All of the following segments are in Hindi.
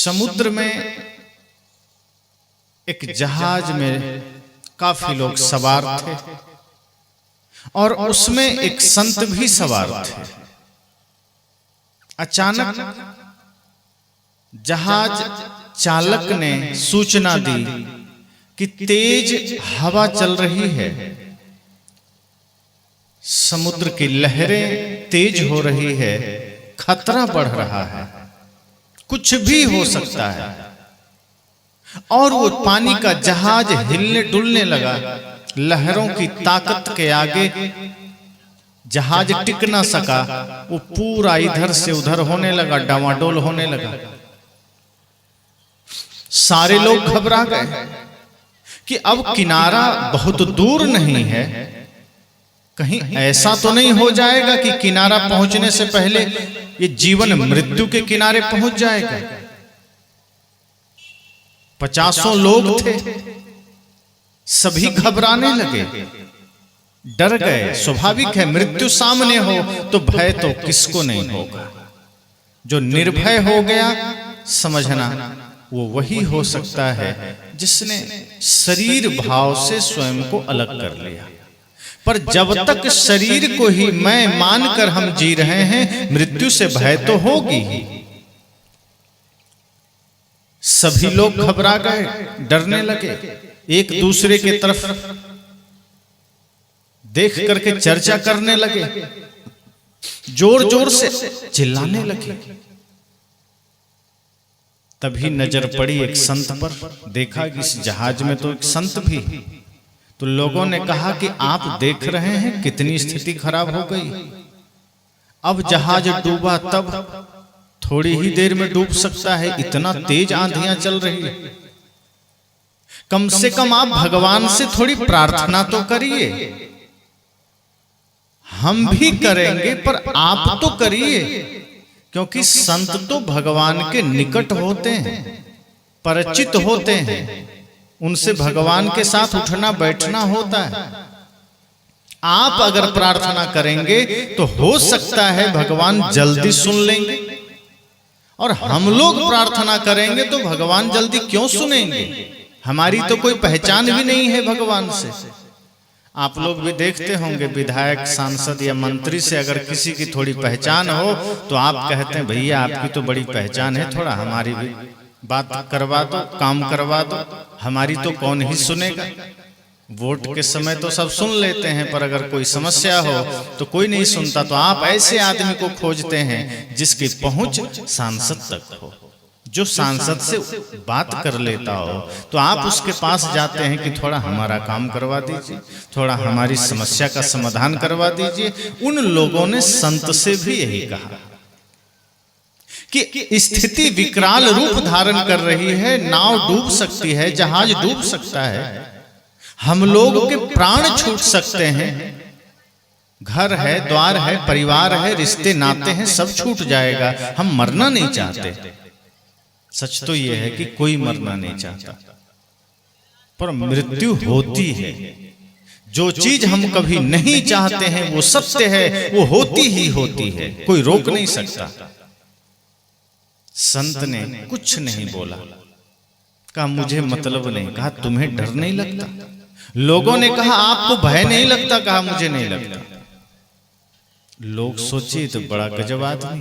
समुद्र में एक जहाज में काफी लोग सवार थे और उसमें एक संत भी सवार थे। अचानक जहाज चालक ने सूचना दी कि तेज हवा चल रही है, समुद्र की लहरें तेज हो रही है, खतरा बढ़ रहा है, कुछ भी हो सकता है। और वो पानी का जहाज हिलने डुलने लगा। लहरों की ताकत के आगे जहाज टिक ना सका, वो पूरा इधर से उधर होने लगा, डामाडोल होने लगा। सारे लोग घबरा गए कि अब किनारा बहुत दूर नहीं है, कहीं ऐसा तो नहीं हो जाएगा कि किनारा पहुंचने से पहले ये जीवन मृत्यु के किनारे पहुंच जाएगा। 50 लोग थे, सभी घबराने लगे, डर गए। स्वाभाविक है, मृत्यु सामने हो तो भय तो किसको नहीं होगा। जो निर्भय हो गया, समझना वो वही हो सकता है जिसने शरीर भाव से स्वयं को अलग कर लिया। पर जब तक शरीर को ही मैं मानकर हम जी रहे हैं, मृत्यु से भय तो होगी ही। सभी लोग घबरा गए, डरने लगे, एक दूसरे की तरफ देख करके चर्चा करने लगे, जोर जोर से चिल्लाने लगे। तभी नजर पड़ी एक संत पर, देखा कि इस जहाज में तो एक संत भी। तो लोगों ने कहा कि आप देख रहे हैं कितनी स्थिति खराब हो गई, अब जहाज डूबा तब थोड़ी ही देर में डूब सकता है, इतना तेज आंधियां चल रही है। कम से कम आप भगवान से थोड़ी प्रार्थना तो करिए। हम भी करेंगे पर आप तो करिए, क्योंकि संत तो भगवान के निकट होते हैं, परिचित होते हैं, उनसे भगवान के साथ उठना बैठना होता है। आप अगर प्रार्थना करेंगे तो हो सकता है भगवान जल्दी सुन लेंगे, और हम लोग प्रार्थना करेंगे तो भगवान जल्दी क्यों सुनेंगे। हमारी तो कोई पहचान भी नहीं है भगवान से। आप लोग भी देखते होंगे, विधायक, सांसद या मंत्री से अगर किसी की थोड़ी पहचान हो तो आप कहते हैं भैया आपकी तो बड़ी पहचान है, थोड़ा हमारी भी बात करवा दो, काम करवा दो। हमारी तो कौन ही सुनेगा। वोट के समय तो सब सुन लेते हैं, पर अगर कोई समस्या हो तो कोई नहीं सुनता। तो आप ऐसे आदमी को खोजते हैं जिसकी पहुंच सांसद तक हो, जो सांसद से बात कर लेता हो। तो आप उसके पास जाते हैं कि थोड़ा हमारा काम करवा दीजिए, थोड़ा हमारी समस्या का समाधान करवा दीजिए। उन लोगों ने संत से भी यही कहा कि स्थिति विकराल रूप धारण कर रही है, नाव डूब सकती है, जहाज डूब सकता है, हम लोग के प्राण छूट सकते हैं, घर है, द्वार है, परिवार है, रिश्ते नाते हैं, सब छूट जाएगा। हम मरना नहीं चाहते। सच तो यह है कि कोई मरना नहीं चाहता, पर मृत्यु होती है। जो चीज हम कभी नहीं चाहते हैं वो सत्य है, वो होती ही होती है, कोई रोक नहीं सकता। संत ने कुछ नहीं बोला, कहा मुझे मतलब नहीं। कहा तुम्हें डर नहीं लगता? लोगों ने कहा आपको भय नहीं लगता? कहा मुझे नहीं लगता। लोग सोचे तो बड़ा गजब आदमी,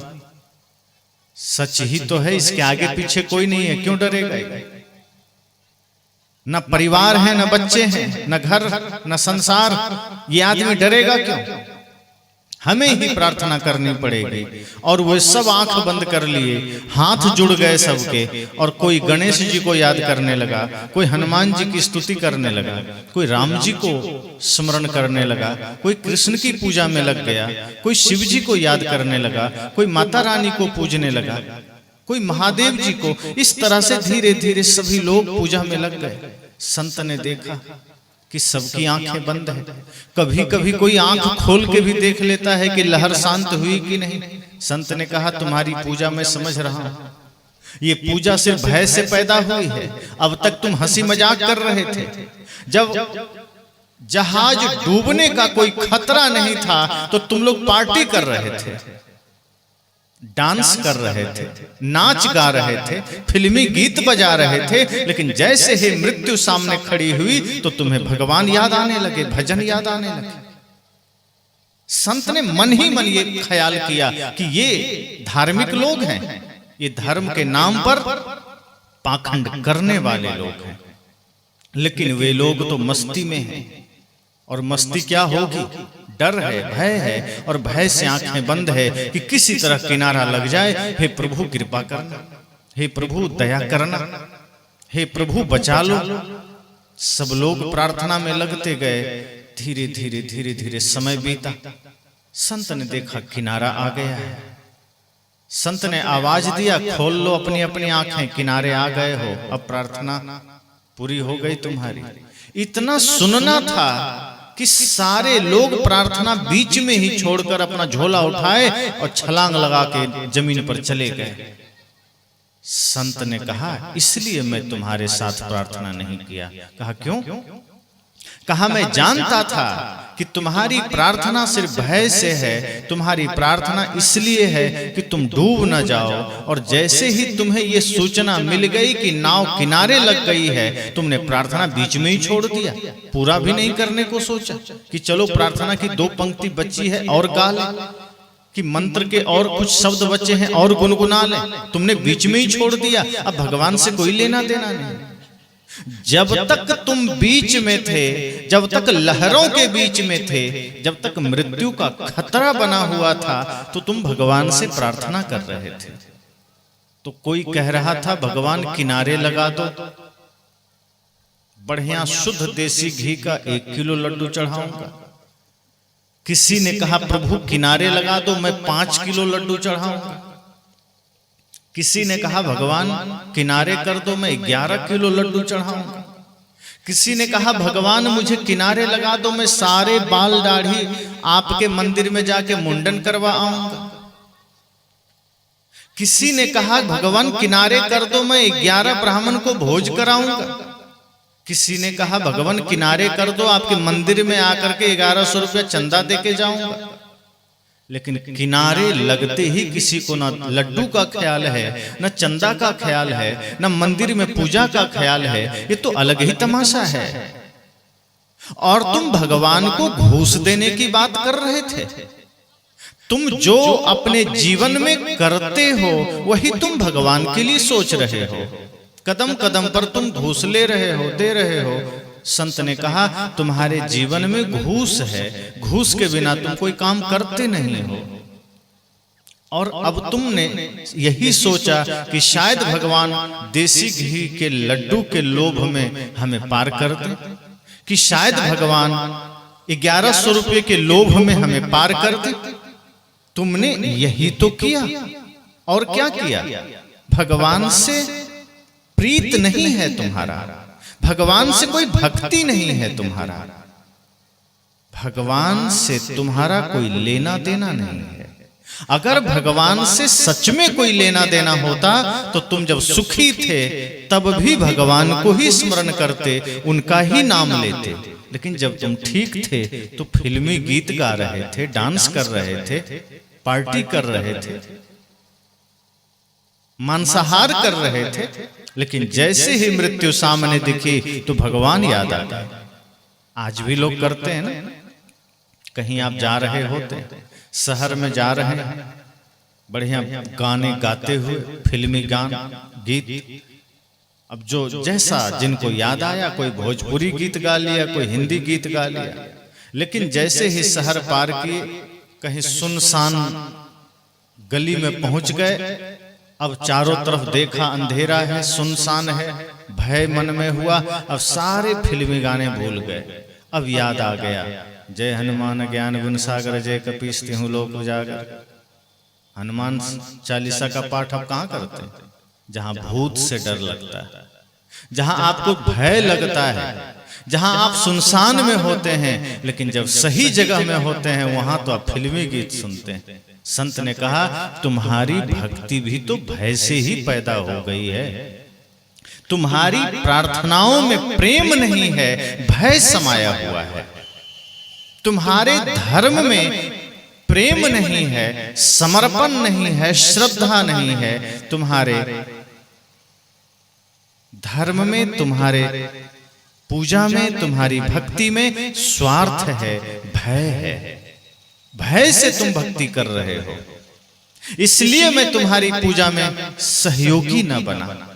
सच ही तो है, इसके आगे पीछे कोई नहीं है, क्यों डरेगा? न परिवार है, न बच्चे हैं, न घर, न संसार, ये आदमी डरेगा क्यों? हमें ही प्रार्थना करनी पड़ेगी। और वो सब आंख बंद कर लिए, हाथ जुड़ गए सबके, और कोई गणेश जी को याद करने लगा, कोई हनुमान जी की स्तुति करने लगा, कोई राम जी को स्मरण करने लगा, कोई कृष्ण की पूजा में लग गया, कोई शिव जी को याद करने लगा, कोई माता रानी को पूजने लगा, कोई महादेव जी को। इस तरह से धीरे धीरे सभी लोग पूजा में लग गए। संत ने देखा कि सबकी आंखें बंद है। कभी कभी कोई आंख खोल के भी देख लेता है कि लहर शांत हुई कि नहीं। संत ने कहा तुम्हारी पूजा मैं समझ रहा हूं, ये पूजा सिर्फ भय से पैदा हुई है। अब तक तुम हंसी मजाक कर रहे थे, जब जहाज डूबने का कोई खतरा नहीं था तो तुम लोग पार्टी कर रहे थे। डांस कर रहे थे, नाच गा रहे थे, फिल्मी गीत बजा रहे थे, लेकिन जैसे ही मृत्यु सामने खड़ी हुई तो तुम्हें भगवान याद आने लगे, भजन याद आने लगे। संत ने मन ही मन ये ख्याल किया कि ये धार्मिक लोग हैं, ये धर्म के नाम पर पाखंड करने वाले लोग हैं, लेकिन वे लोग तो मस्ती में हैं। और मस्ती क्या होगी? डर है, भय है, और भय से आंखें बंद है कि किसी तरह किनारा लग जाए। हे प्रभु कृपा करना, हे प्रभु दया करना, हे प्रभु बचा लो। सब लोग प्रार्थना में लगते गए। धीरे धीरे धीरे धीरे समय बीता। संत ने देखा किनारा आ गया है। संत ने आवाज दिया, खोल लो अपनी अपनी आंखें, किनारे आ गए हो, अब प्रार्थना पूरी हो गई तुम्हारी। इतना सुनना था कि सारे लोग प्रार्थना बीच में ही छोड़कर अपना झोला उठाए और छलांग लगा के जमीन पर चले गए। संत ने कहा, इसलिए मैं तुम्हारे साथ प्रार्थना नहीं किया। कहा क्यों? कहा मैं जानता था कि तुम्हारी प्रार्थना सिर्फ भय से है, तुम्हारी प्रार्थना इसलिए है कि तुम डूब न जाओ। और जैसे ही तुम्हें यह सूचना मिल गई कि नाव किनारे लग गई है, तुमने प्रार्थना बीच में ही छोड़ दिया, पूरा भी नहीं करने को सोचा कि चलो प्रार्थना की 2 पंक्ति बची है और गा ले, कि मंत्र के और कुछ शब्द बचे हैं और गुनगुना ले। तुमने बीच में ही छोड़ दिया। अब भगवान से कोई लेना देना नहीं। जब तक तुम बीच में थे, जब तक लहरों के बीच में थे, जब तक मृत्यु का खतरा बना हुआ था, तो तुम भगवान से प्रार्थना कर रहे थे। तो कोई कह रहा था भगवान किनारे लगा दो, बढ़िया शुद्ध देसी घी का 1 किलो लड्डू चढ़ाऊंगा। किसी ने कहा प्रभु किनारे लगा दो, मैं 5 किलो लड्डू चढ़ाऊंगा। किसी ने कहा भगवान किनारे कर दो, मैं 11 किलो लड्डू चढ़ाऊंगा। किसी ने कहा भगवान मुझे किनारे लगा दो, मैं सारे बाल दाढ़ी आपके मंदिर में जाके मुंडन करवा आऊंगा। किसी ने कहा भगवान किनारे कर दो, मैं 11 ब्राह्मण को भोज कराऊंगा। किसी ने कहा भगवान किनारे कर दो, आपके मंदिर में आकर के 1100 रुपया चंदा देके जाऊंगा। लेकिन किनारे लगते ही किसी को न लड्डू का ख्याल है, न चंदा का ख्याल है, न मंदिर में पूजा का ख्याल है। ये तो अलग ही तमाशा है। और तुम भगवान को घूस देने की बात कर रहे थे। तुम जो अपने जीवन में करते हो वही तुम भगवान के लिए सोच रहे हो। कदम कदम पर तुम घूस ले रहे हो, दे रहे हो। संत ने कहा तुम्हारे जीवन में घूस है, घूस के बिना तुम कोई काम करते नहीं हो। और अब तुमने यही सोचा कि शायद भगवान देसी घी के लड्डू के लोभ में हमें पार कर दे, कि शायद भगवान 1100 रुपये के लोभ में हमें पार कर दे। तुमने यही तो किया। और क्या किया? भगवान से प्रीत नहीं है तुम्हारा, भगवान से कोई भक्ति नहीं है तुम्हारा, भगवान से तुम्हारा कोई लेना देना नहीं है। अगर भगवान से सच में कोई लेना देना होता तो तुम जब सुखी थे तब भी भगवान को ही स्मरण करते, उनका ही नाम लेते। लेकिन जब तुम ठीक थे तो फिल्मी गीत गा रहे थे, डांस कर रहे थे, पार्टी कर रहे थे, मांसाहार कर रहे थे। लेकिन जैसे ही मृत्यु सामने दिखी तो भगवान याद आ गए। आज भी लोग करते हैं ना, कहीं आप जा रहे होते, शहर में जा रहे हैं, बढ़िया गाने गाते हुए, फिल्मी गान गीत, अब जो जैसा जिनको याद आया, कोई भोजपुरी गीत गा लिया, कोई हिंदी गीत गा लिया। लेकिन जैसे ही शहर पार किए, कहीं सुनसान गली में पहुंच गए, अब चारों तरफ देखा अंधेरा है, सुनसान है, भय मन में हुआ। अब सारे फिल्मी गाने भूल गए। अब याद आ गया, जय हनुमान ज्ञान गुण सागर, जय कपीस तिहुँ लोक उजागर। हनुमान चालीसा का पाठ अब कहाँ करते हैं? जहां भूत से डर लगता है, जहां आपको भय लगता है, जहां आप सुनसान में होते हैं। लेकिन जब सही जगह में होते हैं वहां तो आप फिल्मी गीत सुनते हैं। संत ने कहा तुम्हारी भक्ति भी तो भय से ही पैदा हो गई है। तुम्हारी प्रार्थनाओं में प्रेम नहीं है, भय समाया हुआ है। तुम्हारे धर्म में प्रेम नहीं है, समर्पण नहीं है, श्रद्धा नहीं है, तुम्हारे धर्म में, तुम्हारे पूजा में, तुम्हारी भक्ति में स्वार्थ है, भय है। भय से तुम भक्ति कर रहे हो, इसलिए मैं तुम्हारी पूजा में सहयोगी न बना,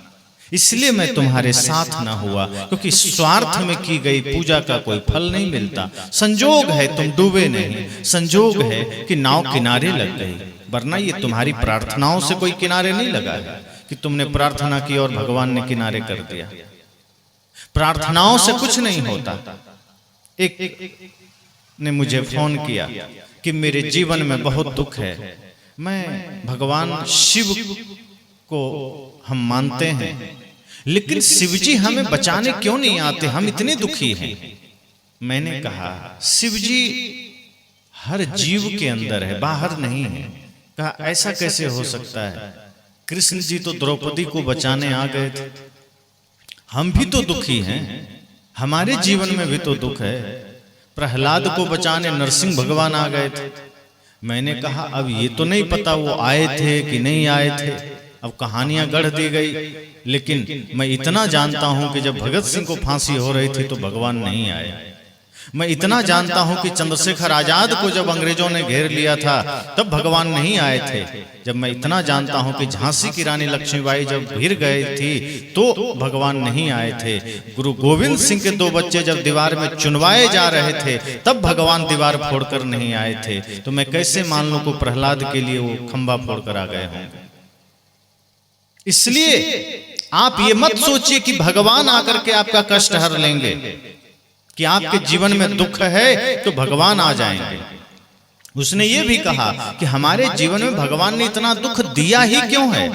इसलिए मैं तुम्हारे साथ न हुआ, क्योंकि स्वार्थ में की गई पूजा का कोई फल नहीं मिलता। संजोग है तुम डूबे नहीं, संजोग है कि नाव किनारे लग गई, वरना ये तुम्हारी प्रार्थनाओं से कोई किनारे नहीं लगा है कि तुमने प्रार्थना की और भगवान ने किनारे कर दिया। प्रार्थनाओं से कुछ नहीं होता। एक ने मुझे फोन किया कि मेरे जीवन में बहुत दुख है, मैं भगवान शिव को हम मानते हैं, लेकिन शिव जी हमें बचाने क्यों नहीं आते, हम इतने दुखी हैं। मैंने कहा शिव जी हर जीव के अंदर है, बाहर नहीं है। कहा ऐसा कैसे हो सकता है, कृष्ण जी तो द्रौपदी को बचाने आ गए थे, हम भी तो दुखी हैं, हमारे जीवन में भी तो दुख है। प्रहलाद को बचाने नरसिंह भगवान आ गए थे। मैंने कहा अब ये तो नहीं पता वो आए थे कि नहीं आए थे, अब कहानियां गढ़ दी गई, लेकिन मैं इतना जानता हूं कि जब भगत सिंह को फांसी हो रही थी तो भगवान नहीं आए। मैं इतना जानता हूं कि चंद्रशेखर आजाद को जब अंग्रेजों ने घेर लिया था तब भगवान नहीं आए थे। जब मैं इतना जानता हूं कि झांसी की रानी लक्ष्मीबाई जब घिर गई थी तो भगवान नहीं आए थे। गुरु गोविंद सिंह के 2 बच्चे जब दीवार में चुनवाए जा रहे थे तब भगवान दीवार फोड़कर नहीं आए थे। तो मैं कैसे मान लूं कि प्रहलाद के लिए वो खंबा फोड़कर आ गए होंगे। इसलिए आप ये मत सोचिए कि भगवान आकर के आपका कष्ट हर लेंगे, कि आपके जीवन में दुख है तो भगवान आ जाएंगे। उसने ये भी कहा कि हमारे जीवन में भगवान ने इतना दुख दिया ही क्यों है।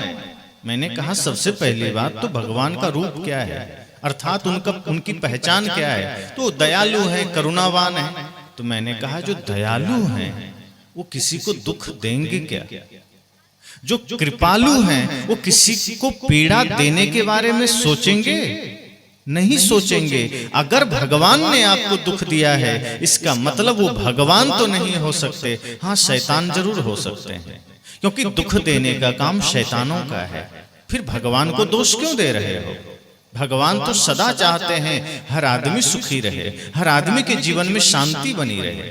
मैंने कहा सबसे पहली बात तो भगवान का रूप क्या है, अर्थात उनकी पहचान क्या है। तो दयालु है, करुणावान है। तो मैंने कहा जो दयालु हैं वो किसी को दुख देंगे क्या, जो कृपालु हैं वो किसी को पीड़ा देने के बारे में सोचेंगे नहीं सोचेंगे। अगर भगवान ने आपको दुख दिया है इसका मतलब वो भगवान तो नहीं हो सकते, हाँ शैतान जरूर हो सकते हैं, क्योंकि दुख देने का काम शैतानों का है। फिर भगवान को दोष क्यों दे रहे हो। भगवान तो सदा चाहते हैं हर आदमी सुखी रहे, हर आदमी के जीवन में शांति बनी रहे।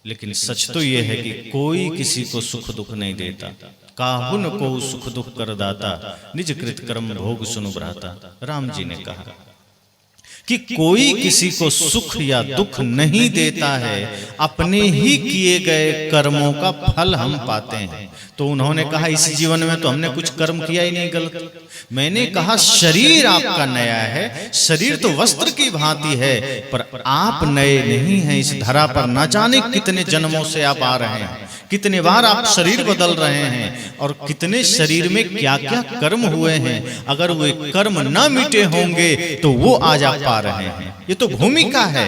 लेकिन सच तो यह है कि कोई किसी को सुख दुख नहीं देता। काहुन को सुख दुख कर दाता, निज कृत कर्म भोग सुनु भ्राता। राम जी ने कहा कि कोई किसी को सुख या दुख नहीं देता है, अपने ही किए गए कर्मों का फल हम पाते हैं। तो उन्होंने कहा इस जीवन में तो हमने कुछ कर्म किया ही नहीं गलत। मैंने कहा शरीर आपका नया है, शरीर तो वस्त्र की भांति है, पर आप नए नहीं हैं। इस धरा पर न जाने कितने जन्मों से आप आ रहे हैं, कितने बार आप शरीर बदल रहे हैं और कितने शरीर में क्या क्या कर्म हुए हैं। अगर वे कर्म न मिटे होंगे तो वो आज आप पा रहे हैं। ये तो भूमिका है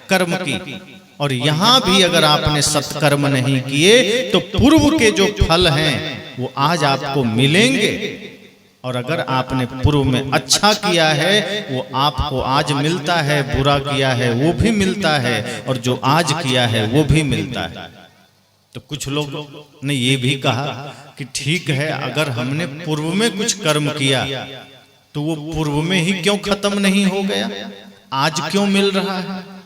कर्म की। और यहां भी अगर आपने सत्कर्म नहीं किए तो पूर्व के जो फल हैं वो आज आपको मिलेंगे। और अगर आपने पूर्व में अच्छा किया है वो आपको आज मिलता है, बुरा किया है वो भी मिलता है, और जो आज किया है वो भी मिलता है। तो कुछ लोग ने ये भी कहा कि ठीक है अगर हमने पूर्व में कुछ कर्म किया तो वो पूर्व में ही क्यों खत्म नहीं हो गया, आज क्यों मिल रहा है।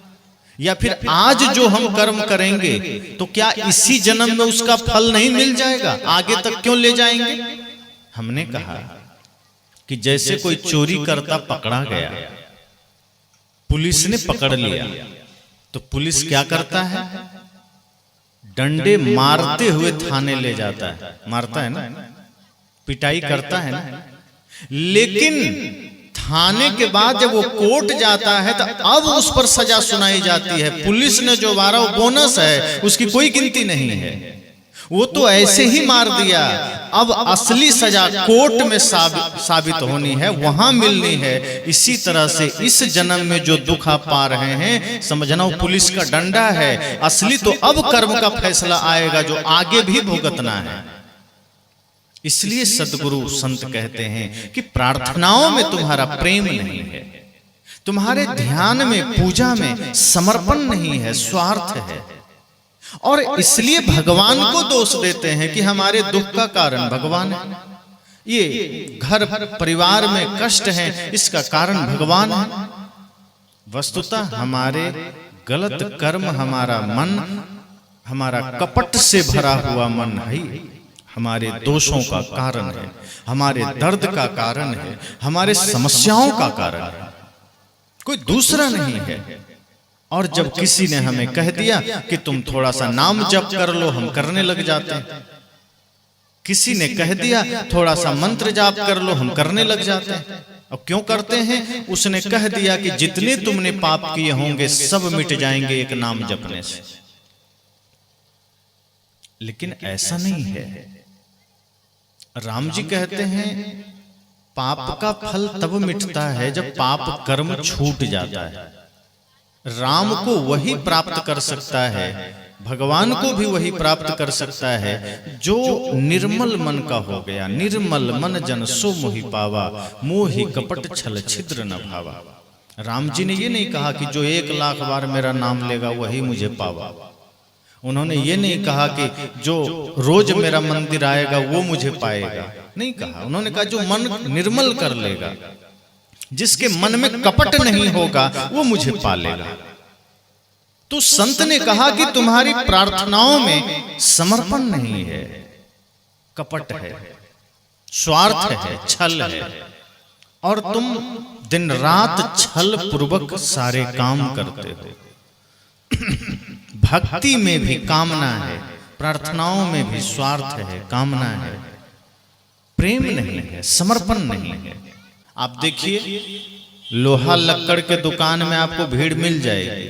या फिर आज जो हम कर्म करेंगे तो क्या इसी जन्म में उसका फल नहीं मिल जाएगा, आगे तक क्यों ले जाएंगे। हमने कहा कि जैसे कोई चोरी करता पकड़ा गया, पुलिस ने पकड़ लिया, तो पुलिस क्या करता है, डंडे मारते हुए थाने ले जाता है, मारता है ना, पिटाई करता है ना। लेकिन थाने के बाद जब वो कोर्ट जाता है तो अब उस पर सजा सुनाई जाती है। पुलिस ने जो मारा वो बोनस है, उसकी कोई गिनती नहीं है, वो तो ऐसे ही मार दिया। अब असली सजा कोर्ट में साबित होनी है, वहां मिलनी है। इसी तरह से इस जन्म में जो दुख आप पा रहे हैं समझना वो पुलिस का डंडा है। असली तो अब कर्म का फैसला आएगा जो आगे भी भुगतना है। इसलिए सद्गुरु संत कहते हैं कि प्रार्थनाओं में तुम्हारा प्रेम नहीं है, तुम्हारे ध्यान में पूजा में समर्पण नहीं है, स्वार्थ है। और इसलिए भगवान को दोष देते हैं कि हमारे दुख का कारण भगवान है, ये घर परिवार में कष्ट है इसका कारण भगवान है। वस्तुतः हमारे गलत कर्म, हमारा मन, हमारा कपट से भरा हुआ मन है हमारे दोषों का कारण है, हमारे दर्द का कारण है, हमारे समस्याओं का कारण है, कोई दूसरा नहीं है। और जब किसी ने हमें कह दिया कि तुम थोड़ा सा नाम जप कर लो, हम करने लग जाते हैं। किसी ने कह दिया थोड़ा सा मंत्र जाप कर लो, हम करने लग जाते हैं। अब क्यों करते हैं? उसने कह दिया कि जितने तुमने पाप किए होंगे सब मिट जाएंगे एक नाम जपने से। लेकिन ऐसा नहीं है। राम जी कहते हैं पाप का फल तब मिटता है जब पाप कर्म छूट जाता है। राम को वही प्राप्त कर सकता है, भगवान को भी वही प्राप्त कर सकता है जो निर्मल मन का हो गया। निर्मल मन जन सो मोहि पावा, मोहि कपट छल छिद्र न भावा। राम जी ने ये नहीं कहा कि जो 1 लाख बार मेरा नाम लेगा वही मुझे पावा। उन्होंने ये नहीं कहा कि जो रोज मेरा मंदिर आएगा वो मुझे पाएगा, नहीं कहा। उन्होंने कहा जो मन निर्मल कर लेगा, जिसके मन में कपट नहीं होगा वो मुझे पालेगा। तो संत ने कहा कि तुम्हारी प्रार्थनाओं में समर्पण नहीं है, कपट है, स्वार्थ है, छल है, और तुम दिन रात छल पूर्वक सारे काम करते हो। भक्ति में भी कामना है, प्रार्थनाओं में भी स्वार्थ है, कामना है, प्रेम नहीं है, समर्पण नहीं है। आप देखिए लोहा लक्कड़ के दुकान में आपको भीड़ मिल जाएगी,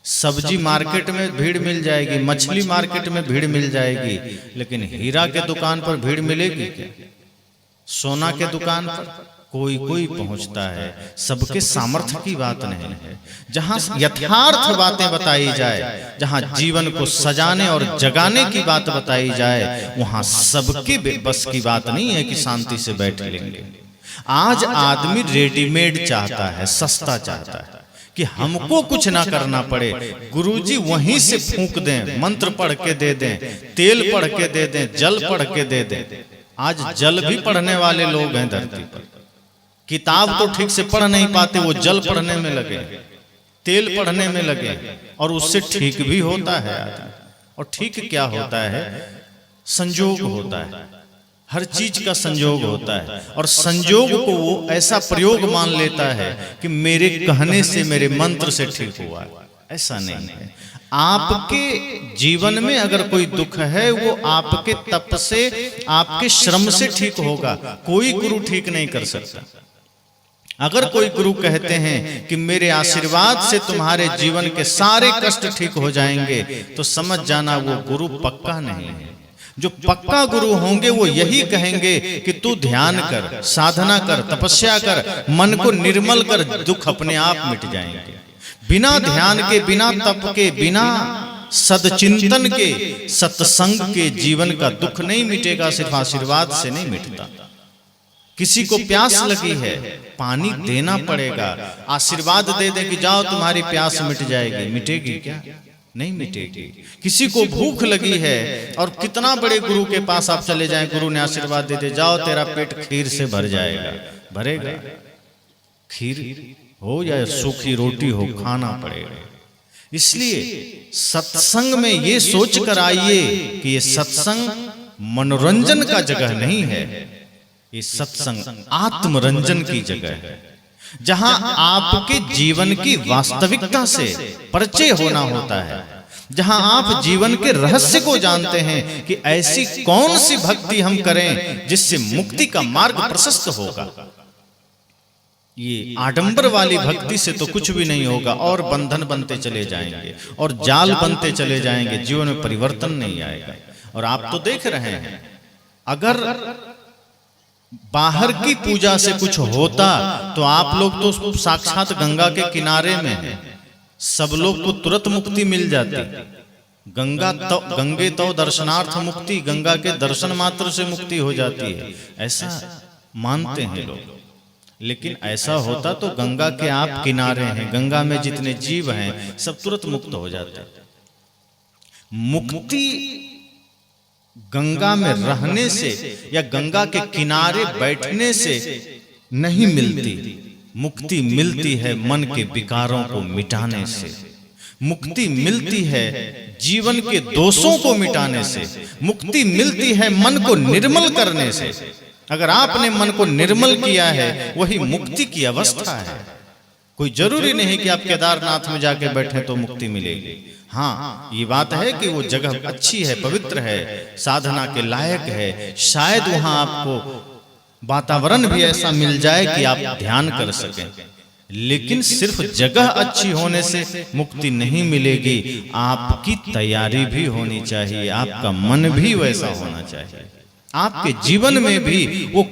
सब्जी मार्केट में भीड़ मिल जाएगी, मछली मार्केट में भीड़ मिल जाएगी, लेकिन हीरा के दुकान पर भीड़ मिलेगी क्या? सोना के दुकान पर कोई कोई पहुंचता है। सबके सामर्थ्य की बात नहीं है। जहां यथार्थ बातें बताई जाए, जहां जीवन को सजाने और जगाने की बात बताई जाए, वहां सबके बस की बात नहीं है कि शांति से बैठ लेंगे। आज आदमी रेडीमेड चाहता है, सस्ता चाहता है कि हमको कुछ ना करना पड़े, गुरुजी वहीं से फूंक दें, मंत्र पढ़ के दे दें, तेल पढ़ के दे दें, जल पढ़ के दे दें। आज जल भी पढ़ने वाले लोग हैं धरती पर। किताब तो ठीक से पढ़ नहीं पाते, वो जल पढ़ने में लगे, तेल पढ़ने में लगे, और उससे ठीक भी होता है आदमी। और ठीक क्या होता है? संयोग होता है, हर चीज का संयोग होता है, और संयोग को वो ऐसा प्रयोग मान लेता है कि मेरे कहने से, मेरे मंत्र से ठीक हुआ। ऐसा नहीं है। आपके जीवन में अगर कोई दुख है वो आपके तप से, आपके श्रम से ठीक होगा, कोई गुरु ठीक नहीं कर सकता। अगर कोई गुरु कहते हैं कि मेरे आशीर्वाद से तुम्हारे जीवन के सारे कष्ट ठीक हो जाएंगे, तो समझ जाना वो गुरु पक्का नहीं है। जो पक्का गुरु होंगे वो यही कहेंगे कि तू ध्यान कर, साधना कर, तपस्या कर, मन को निर्मल कर, दुख अपने आप मिट जाएंगे। बिना ध्यान के, बिना तप के, बिना सदचिंतन के, सत्संग के जीवन का दुख नहीं मिटेगा, सिर्फ आशीर्वाद से नहीं मिटता। किसी को प्यास लगी है, पानी देना पड़ेगा। आशीर्वाद दे दे कि जाओ तुम्हारी प्यास मिट जाएगी, मिटेगी क्या? नहीं मिटेगी। किसी को भूख लगी है और कितना बड़े गुरु के पास आप चले जाएं, गुरु ने आशीर्वाद दे दे, जाओ तेरा पेट खीर से भर जाएगा, भरेगा? खीर हो या सूखी रोटी हो, खाना पड़ेगा। इसलिए सत्संग में ये सोच कर आइए कि ये सत्संग मनोरंजन का जगह नहीं है, ये सत्संग आत्मरंजन की जगह है, जहां आपके जीवन की वास्तविकता से परिचय होना होता है, जहां आप जीवन के रहस्य को जानते हैं कि ऐसी कौन सी भक्ति हम करें जिससे मुक्ति का मार्ग प्रशस्त होगा। ये आडंबर वाली भक्ति से तो कुछ भी नहीं होगा, और बंधन बनते चले जाएंगे और जाल बनते चले जाएंगे, जीवन में परिवर्तन नहीं आएगा। और आप तो देख रहे हैं, अगर बाहर की पूजा से कुछ होता तो आप लोग तो साक्षात गंगा के किनारे में हैं, सब लोग को तुरंत मुक्ति मिल जाती। गंगे तो दर्शनार्थ मुक्ति, गंगा के दर्शन मात्र से मुक्ति हो जाती है, ऐसा मानते हैं लोग। लेकिन ऐसा होता तो गंगा के आप किनारे हैं, गंगा में जितने जीव हैं सब तुरंत मुक्त हो जाते। मुक्ति गंगा में रहने से या गंगा के किनारे बैठने से नहीं मिलती। मुक्ति मिलती है मन के विकारों को मिटाने से, मुक्ति मिलती है जीवन के दोषों को मिटाने से, मुक्ति मिलती है मन को निर्मल करने से। अगर आपने मन को निर्मल किया है वही मुक्ति की अवस्था है। कोई जरूरी नहीं कि आप केदारनाथ में जाके बैठे तो मुक्ति मिलेगी। हाँ, ये बात है कि वो जगह अच्छी है, पवित्र है, साधना के लायक है। शायद वहां आपको वातावरण भी ऐसा मिल जाए कि आप ध्यान कर सकें, लेकिन सिर्फ जगह अच्छी होने से मुक्ति नहीं मिलेगी। आपकी तैयारी भी होनी चाहिए, आपका मन भी वैसा होना चाहिए, आपके जीवन में भी वो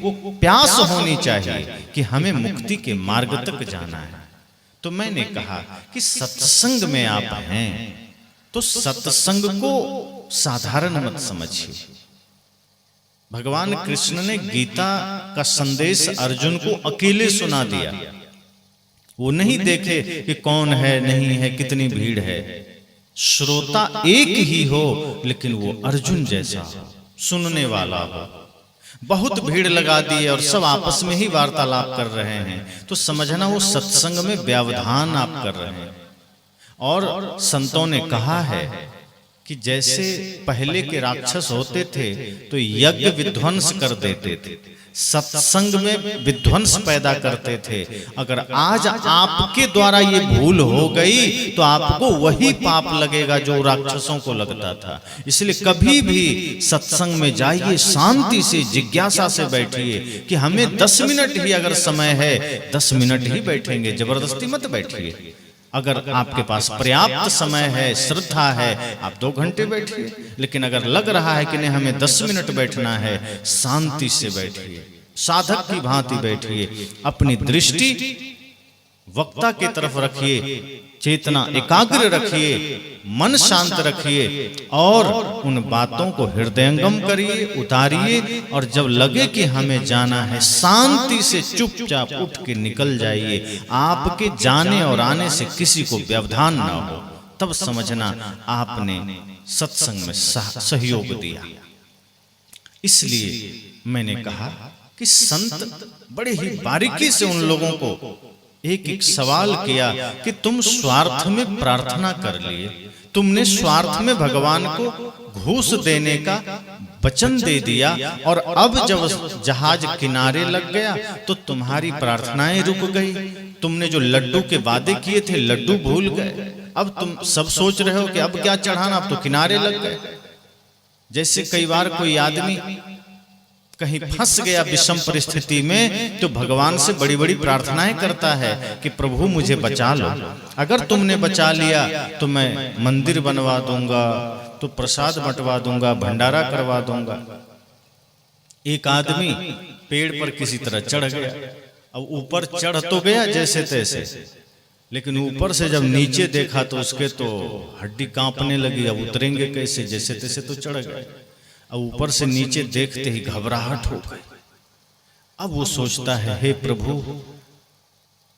प्यास होनी चाहिए कि हमें मुक्ति के मार्ग तक जाना है। तो मैंने कहा कि सत्संग में आप हैं तो सत्संग को साधारण मत समझिए। भगवान कृष्ण ने गीता का संदेश अर्जुन को अकेले सुना दिया। वो नहीं देखे कि कौन है, नहीं है, कितनी भीड़ है। श्रोता एक ही हो लेकिन वो अर्जुन जैसा सुनने वाला हो। बहुत भीड़ लगा दी और सब आपस में ही वार्तालाप कर रहे हैं तो समझना वो सत्संग में व्यवधान आप कर रहे हैं। और संतों ने कहा है कि जैसे पहले के राक्षस होते थे तो यज्ञ विध्वंस कर देते थे, सत्संग में विध्वंस पैदा करते थे। अगर आज आपके द्वारा ये भूल हो गई तो आपको वही पाप लगेगा जो राक्षसों को लगता था। इसलिए कभी भी सत्संग में जाइए, शांति से जिज्ञासा से बैठिए कि हमें 10 मिनट ही अगर समय है 10 मिनट ही बैठेंगे, जबरदस्ती मत बैठिए। अगर आपके पास पर्याप्त समय है, श्रद्धा है, आप 2 घंटे बैठिए। लेकिन अगर लग रहा है कि नहीं हमें 10 मिनट बैठना है, शांति से बैठिए, साधक की भांति बैठिए। अपनी दृष्टि वक्ता की तरफ रखिए, चेतना एकाग्र रखिए, मन शांत रखिए और उन बातों को हृदयंगम करिए, उतारिए। और जब लगे कि हमें जाना है, शांति से चुपचाप उठ के निकल जाइए। आपके जाने और आने से किसी को व्यवधान ना हो, तब समझना आपने सत्संग में सहयोग दिया। इसलिए मैंने कहा कि संत बड़े ही बारीकी से उन लोगों को एक एक सवाल किया कि तुम स्वार्थ में प्रार्थना कर लिए, तुमने स्वार्थ में भगवान को घूस देने का वचन दे दिया और अब जब जहाज किनारे लग गया तो तुम्हारी प्रार्थनाएं रुक गई। तुमने जो लड्डू के वादे किए थे लड्डू भूल गए। अब तुम सब सोच रहे हो कि अब क्या चढ़ाना, अब तो किनारे लग गए। जैसे कई बार कोई आदमी कहीं फंस गया विषम परिस्थिति में तो भगवान से बड़ी बड़ी प्रार्थनाएं करता है कि प्रभु मुझे बचा लो। अगर तुमने बचा लिया तो मैं मंदिर बनवा दूंगा, तो प्रसाद बंटवा दूंगा, भंडारा करवा दूंगा। एक आदमी पेड़ पर किसी तरह चढ़ गया। अब ऊपर चढ़ तो गया जैसे तैसे, लेकिन ऊपर से जब नीचे देखा तो उसके तो हड्डी कांपने लगी। अब उतरेंगे कैसे, जैसे तैसे तो चढ़ गए। अब ऊपर से नीचे देखते ही घबराहट हो गई। अब वो सोचता है, हे प्रभु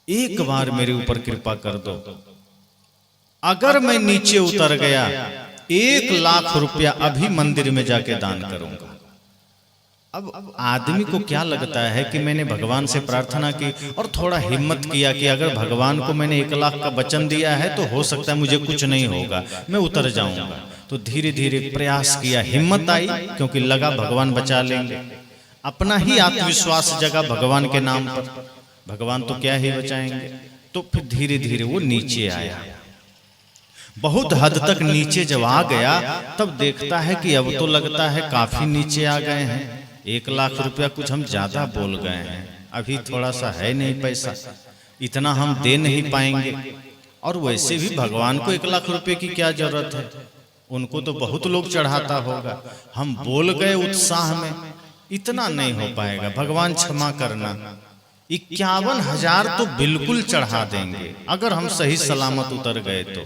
एक बार मेरे ऊपर कृपा कर दो। अगर मैं नीचे उतर गया 1 लाख रुपया अभी मंदिर में जाके दान करूंगा। अब आदमी को क्या लगता है कि मैंने भगवान से प्रार्थना की और थोड़ा हिम्मत किया कि अगर भगवान को मैंने 1 लाख का वचन दिया है तो हो सकता है मुझे कुछ नहीं होगा, मैं उतर जाऊंगा। तो धीरे धीरे प्रयास किया, हिम्मत आई क्योंकि लगा भगवान बचा लेंगे। अपना ही आत्मविश्वास जगा भगवान के नाम पर, भगवान तो क्या ही बचाएंगे। तो फिर धीरे धीरे वो नीचे आया। बहुत हद तक नीचे जब आ गया तब देखता है कि अब तो लगता है काफी नीचे आ गए हैं। 1 लाख रुपया कुछ हम ज्यादा बोल गए हैं, अभी थोड़ा सा है नहीं पैसा, इतना हम दे नहीं पाएंगे। और वैसे भी भगवान को 1 लाख रुपए की क्या जरूरत है, उनको तो बहुत लोग चढ़ाता होगा। हम बोल गए उत्साह में, इतना नहीं हो पाएगा, भगवान क्षमा करना। 51,000 तो बिल्कुल चढ़ा देंगे अगर हम सही सलामत उतर गए तो।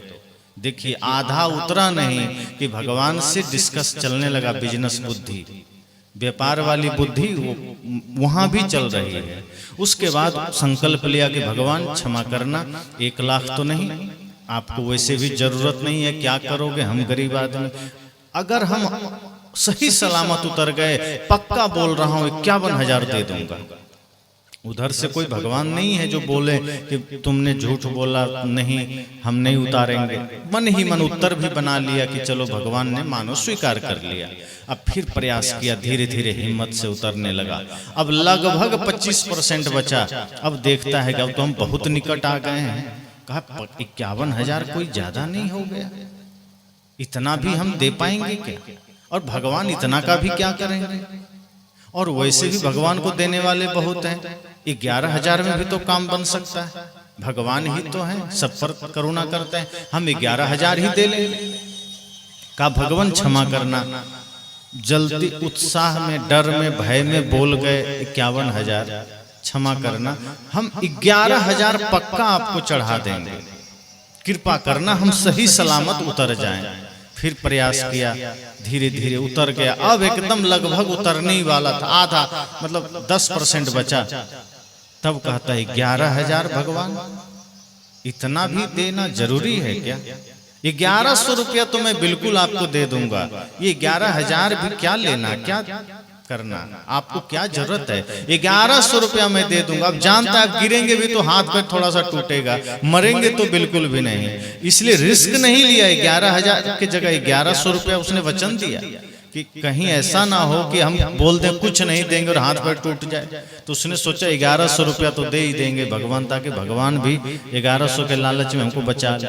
देखिए आधा उतरा नहीं कि भगवान से डिस्कस चलने लगा, बिजनेस बुद्धि, व्यापार वाली बुद्धि वो वहां भी चल रही है। उसके बाद संकल्प लिया कि भगवान क्षमा करना, 1 लाख तो नहीं, आपको वैसे भी जरूरत नहीं है, क्या करोगे, हम गरीब आदमी। अगर हम सही सलामत उतर गए, पक्का बोल रहा हूं 51,000 दे दूंगा। उधर से कोई भगवान नहीं है जो बोले कि तुमने झूठ बोला, नहीं हम नहीं उतारेंगे। मन ही मन उत्तर भी बना लिया कि चलो भगवान ने मानो स्वीकार कर लिया। अब फिर प्रयास किया, धीरे धीरे हिम्मत से उतरने लगा। अब लगभग 25% बचा। अब देखता है कि अब तो हम बहुत निकट आ गए हैं। कहा 51,000 कोई ज्यादा नहीं हो गया, इतना भी हम दे पाएंगे क्या? और भगवान इतना का भी क्या करेंगे? और वैसे भी भगवान को देने वाले बहुत हैं, 11,000 में भी तो काम बन सकता है। भगवान ही तो हैं, सब पर करुणा करते हैं, हम 11,000 ही दे लेंगे। का भगवान क्षमा करना, जल्दी उत्साह में, डर में, भय में बोल गए 51,000, क्षमा करना, हम 11,000 पक्का आपको चढ़ा देंगे, कृपा करना हम सही सलामत उतर जाएं। फिर प्रयास किया, धीरे धीरे उतर गया। अब एकदम लगभग उतरने ही वाला था, आधा मतलब 10% बचा। तब कहता है 11,000 भगवान, इतना भी देना जरूरी है क्या? 1100 रुपया तो मैं बिल्कुल आपको दे दूंगा, ये 11,000 भी क्या लेना, क्या करना, आपको क्या जरूरत है? 1100 रुपया मैं दे दूंगा। अब जानता है गिरेंगे भी तो हाथ पैर थोड़ा सा टूटेगा, मरेंगे तो बिल्कुल भी नहीं, इसलिए रिस्क नहीं लिया। 11,000 की जगह 1100 रुपया उसने वचन दिया कि कहीं ऐसा ना हो कि हम बोल दें कुछ नहीं देंगे और हाथ पैर टूट जाए। तो उसने सोचा 1100 रुपया तो दे ही देंगे भगवान, ताकि भगवान भी 1100 के लालच में हमको बचा ले।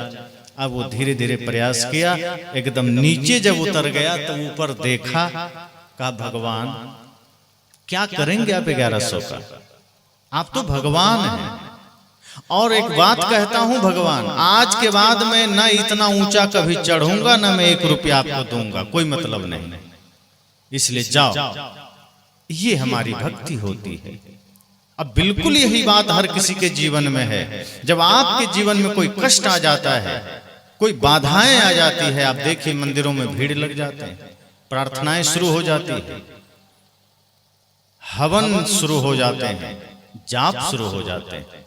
अब वो धीरे धीरे प्रयास किया, एकदम नीचे जब उतर गया तो ऊपर देखा, कहा भगवान क्या करेंगे आप 1100 का? आप तो भगवान हैं। और एक बात कहता हूं भगवान, आज के बाद मैं न इतना ऊंचा कभी चढ़ूंगा, न मैं 1 रुपया आपको दूंगा, कोई मतलब नहीं, इसलिए जाओ। ये हमारी भक्ति होती है। अब बिल्कुल यही बात हर किसी के जीवन में है। जब आपके जीवन में कोई कष्ट आ जाता है, कोई बाधाएं आ जाती है, आप देखिए मंदिरों में भीड़ लग जाते हैं, प्रार्थनाएं शुरू हो जाती है, हवन शुरू हो जाते हैं, जाप शुरू हो जाते हैं।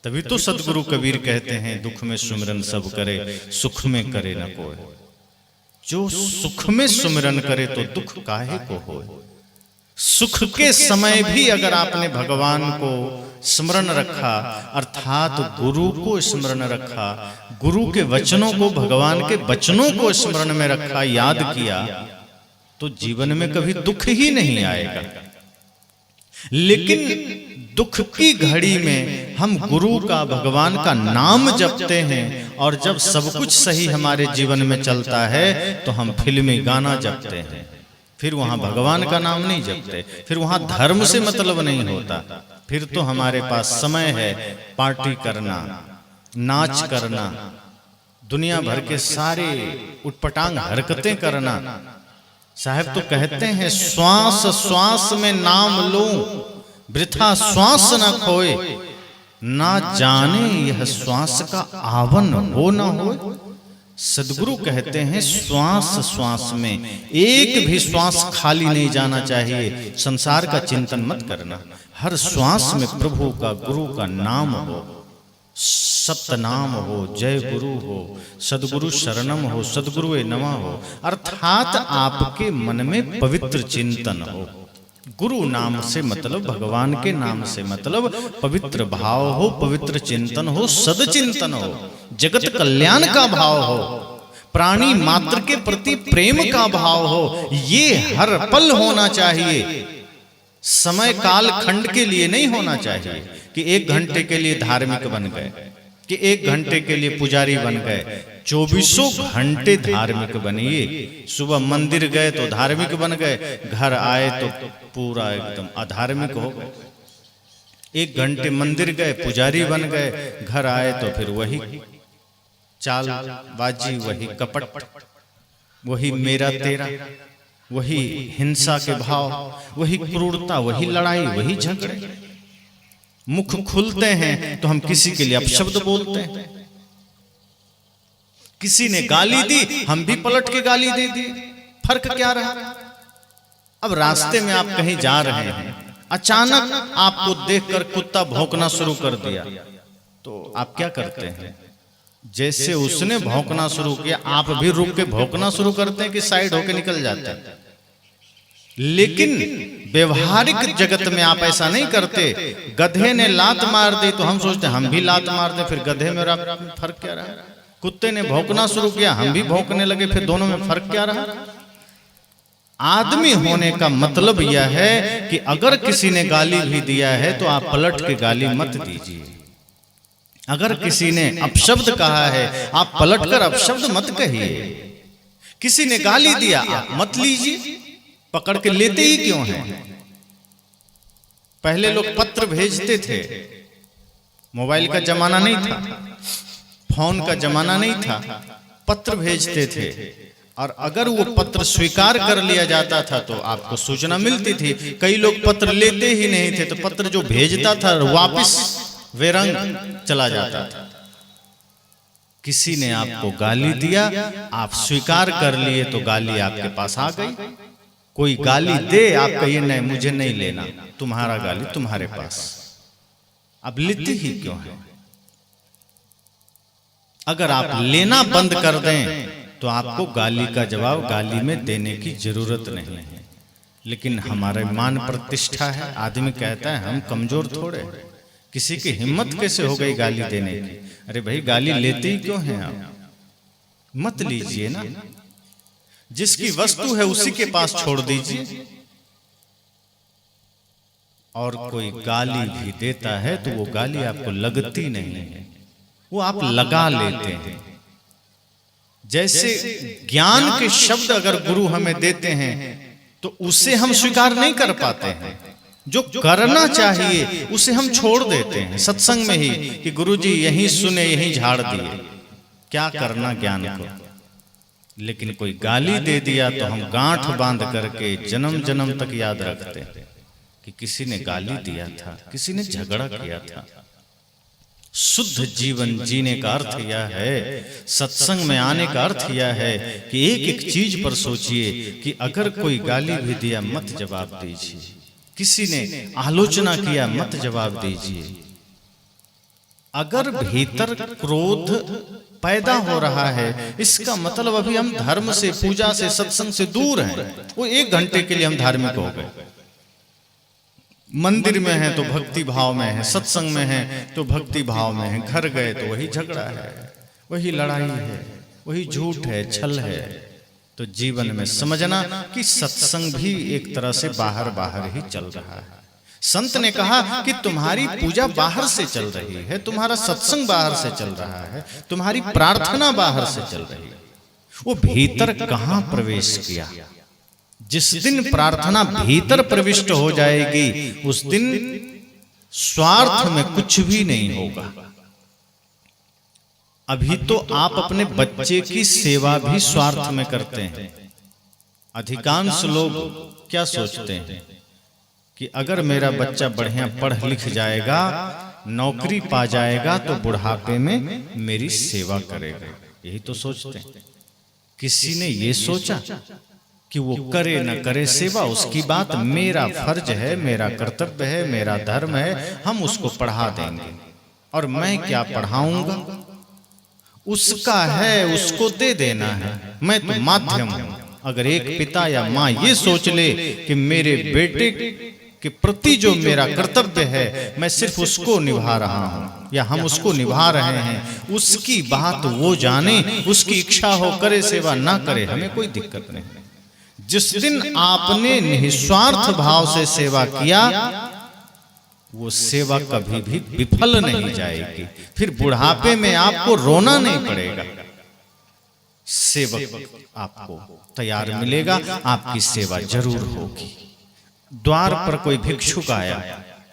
तभी तो सदगुरु कबीर कहते हैं, दुख में सुमिरन सब करे, सुख में करे न कोई। जो सुख में सुमिरन करे तो दुख काहे को होए। सुख के समय भी अगर आपने भगवान को स्मरण रखा, अर्थात गुरु को स्मरण रखा, गुरु के वचनों को, भगवान के वचनों को स्मरण में रखा, याद किया, तो जीवन में कभी दुख ही नहीं आएगा। लेकिन दुख की घड़ी में हम गुरु का, भगवान का नाम जपते हैं, और जब सब कुछ सही हमारे जीवन में चलता है तो हम फिल्मी गाना जपते हैं। फिर वहां भगवान का नाम नहीं जपते, फिर वहां धर्म से मतलब नहीं होता। फिर तो हमारे पास समय है पार्टी करना, नाच करना, दुनिया भर के सारे उटपटांग हरकतें करना। साहब तो कहते हैं, श्वास श्वास में नाम लो, वृथा श्वास न खोए, ना जाने यह श्वास का आवन हो न हो। सदगुरु कहते हैं, श्वास श्वास में एक भी श्वास खाली नहीं जाना चाहिए। संसार का चिंतन मत करना, हर श्वास में प्रभु का, गुरु का नाम हो, सतनाम हो, जय गुरु हो, सदगुरु शरणम हो, सदगुरुवे नमः हो। अर्थात आपके मन में पवित्र चिंतन हो। गुरु नाम से मतलब, भगवान के नाम से मतलब पवित्र भाव हो, पवित्र चिंतन हो, सदचिंतन हो, जगत कल्याण का भाव हो, प्राणी मात्र के प्रति प्रेम का भाव हो। ये हर पल होना चाहिए, समय काल खंड के लिए नहीं होना चाहिए कि 1 घंटे के लिए धार्मिक बन गए, कि 1 घंटे के लिए पुजारी बन गए। 24 घंटे धार्मिक बनिए। सुबह मंदिर गए तो धार्मिक बन गए, घर आए तो पूरा एकदम अधार्मिक हो गए। 1 घंटे मंदिर गए, पुजारी बन गए, घर आए तो फिर वही चाल बाजी, वही कपट, वही मेरा तेरा, वही हिंसा के भाव, वही क्रूरता, वही लड़ाई, वही झगड़े। मुख खुलते हैं तो हम किसी के लिए अपशब्द बोलते हैं। किसी ने गाली दी, हम भी पलट के गाली दे दी। फर्क क्या रहा? अब रास्ते में आप कहीं जा रहे हैं, अचानक आपको देखकर कुत्ता भौंकना शुरू कर दिया, तो आप क्या करते हैं? जैसे उसने भौंकना शुरू किया, आप भी रुक के भौंकना शुरू करते हैं कि साइड होके निकल जाते हैं। लेकिन व्यवहारिक जगत में आप ऐसा नहीं करते। गधे ने लात मार दी तो हम सोचते हैं हम भी लात मार दे, फिर गधे में फर्क क्या रहा? कुत्ते ने भौंकना शुरू किया, हम भी भौंकने लगे, फिर दोनों में फर्क क्या रहा? आदमी होने का मतलब यह है कि अगर किसी ने गाली भी दिया है तो आप पलट के गाली मत दीजिए। अगर किसी ने अपशब्द कहा है आप पलटकर अपशब्द मत कहिए। किसी ने गाली दिया आप मत लीजिए, पकड़ के लेते ही क्यों हैं? पहले लोग पत्र भेजते थे, मोबाइल का जमाना नहीं था, फोन का जमाना नहीं था, पत्र भेजते थे। और अगर वो पत्र स्वीकार कर लिया जाता था तो आपको सूचना मिलती थी। कई लोग पत्र लेते ही नहीं थे, तो पत्र जो भेजता था वापस बेरंग चला जाता था। किसी ने आपको गाली दिया, आप स्वीकार कर लिए तो गाली आपके पास आ गई। कोई गाली दे, आप कहिए नहीं मुझे नहीं लेना, तुम्हारा गाली तुम्हारे पास। अब लेते ही क्यों है? अगर आप लेना बंद कर दें तो आपको गाली का जवाब गाली में देने की जरूरत नहीं है। लेकिन हमारे मान प्रतिष्ठा है, आदमी कहता है हम कमजोर थोड़े, किसी की हिम्मत कैसे हो गई गाली देने की? अरे भाई गाली लेते ही क्यों हैं आप? मत लीजिए ना, जिसकी वस्तु है उसी के पास छोड़ दीजिए। और कोई गाली भी देता है तो वो गाली आपको लगती नहीं है, वो आप लगा लेते हैं। जैसे ज्ञान के शब्द अगर गुरु हमें देते हैं तो उसे हम स्वीकार नहीं कर पाते हैं। जो करना चाहिए उसे हम छोड़ देते हैं सत्संग में ही कि गुरुजी यहीं सुने यहीं झाड़ दिए, क्या करना ज्ञान को। लेकिन कोई गाली दे दिया तो हम गांठ बांध करके जन्म जन्म तक याद रखते हैं कि किसी ने गाली दिया था, किसी ने झगड़ा किया था। शुद्ध जीवन जीने का अर्थ यह है, सत्संग में आने का अर्थ यह है कि एक एक चीज पर सोचिए कि अगर कोई गाली भी दिया मत जवाब दीजिए, किसी ने आलोचना किया मत जवाब दीजिए। अगर भीतर क्रोध पैदा हो रहा है इसका मतलब अभी हम धर्म से, पूजा से, सत्संग से दूर हैं। वो 1 घंटे के लिए हम धार्मिक हो गए। मंदिर में है तो भक्ति भाव में है, सत्संग में है तो भक्ति भाव में है, घर गए तो वही झगड़ा है, वही लड़ाई है, वही झूठ है, छल है। तो जीवन में समझना कि सत्संग भी एक तरह से बाहर बाहर ही चल रहा है। संत ने कहा कि तुम्हारी पूजा बाहर से चल रही है, तुम्हारा सत्संग बाहर से चल रहा है, तुम्हारी प्रार्थना बाहर से चल रही है। वो भीतर कहां प्रवेश किया? जिस दिन प्रार्थना भीतर प्रविष्ट हो जाएगी उस दिन स्वार्थ में कुछ भी नहीं होगा। अभी तो आप अपने बच्चे की सेवा भी स्वार्थ में करते हैं। अधिकांश लोग क्या सोचते हैं कि अगर मेरा बच्चा बढ़िया पढ़ लिख जाएगा, नौकरी पा जाएगा तो बुढ़ापे में मेरी सेवा करेगा, यही तो सोचते हैं। किसी ने ये सोचा कि वो करे न करे सेवा उसकी बात, मेरा फर्ज है, मेरा कर्तव्य है, मेरा धर्म है, हम उसको पढ़ा देंगे। और मैं क्या पढ़ाऊंगा? उसका है, उसको दे देना है, मैं तो माध्यम हूं। अगर एक पिता या माँ ये सोच ले कि मेरे बेटे के प्रति जो मेरा कर्तव्य है मैं सिर्फ उसको निभा रहा हूं या हम उसको निभा रहे हैं, उसकी बात वो जाने, उसकी इच्छा हो करे सेवा, ना करे हमें कोई दिक्कत नहीं। जिस दिन आपने निस्वार्थ भाव से सेवा किया वो सेवा कभी भी विफल नहीं जाएगी, फिर बुढ़ापे में आपको रोना नहीं पड़ेगा। सेवक आपको तैयार मिलेगा, आपकी सेवा जरूर होगी। द्वार पर कोई भिक्षुक आया,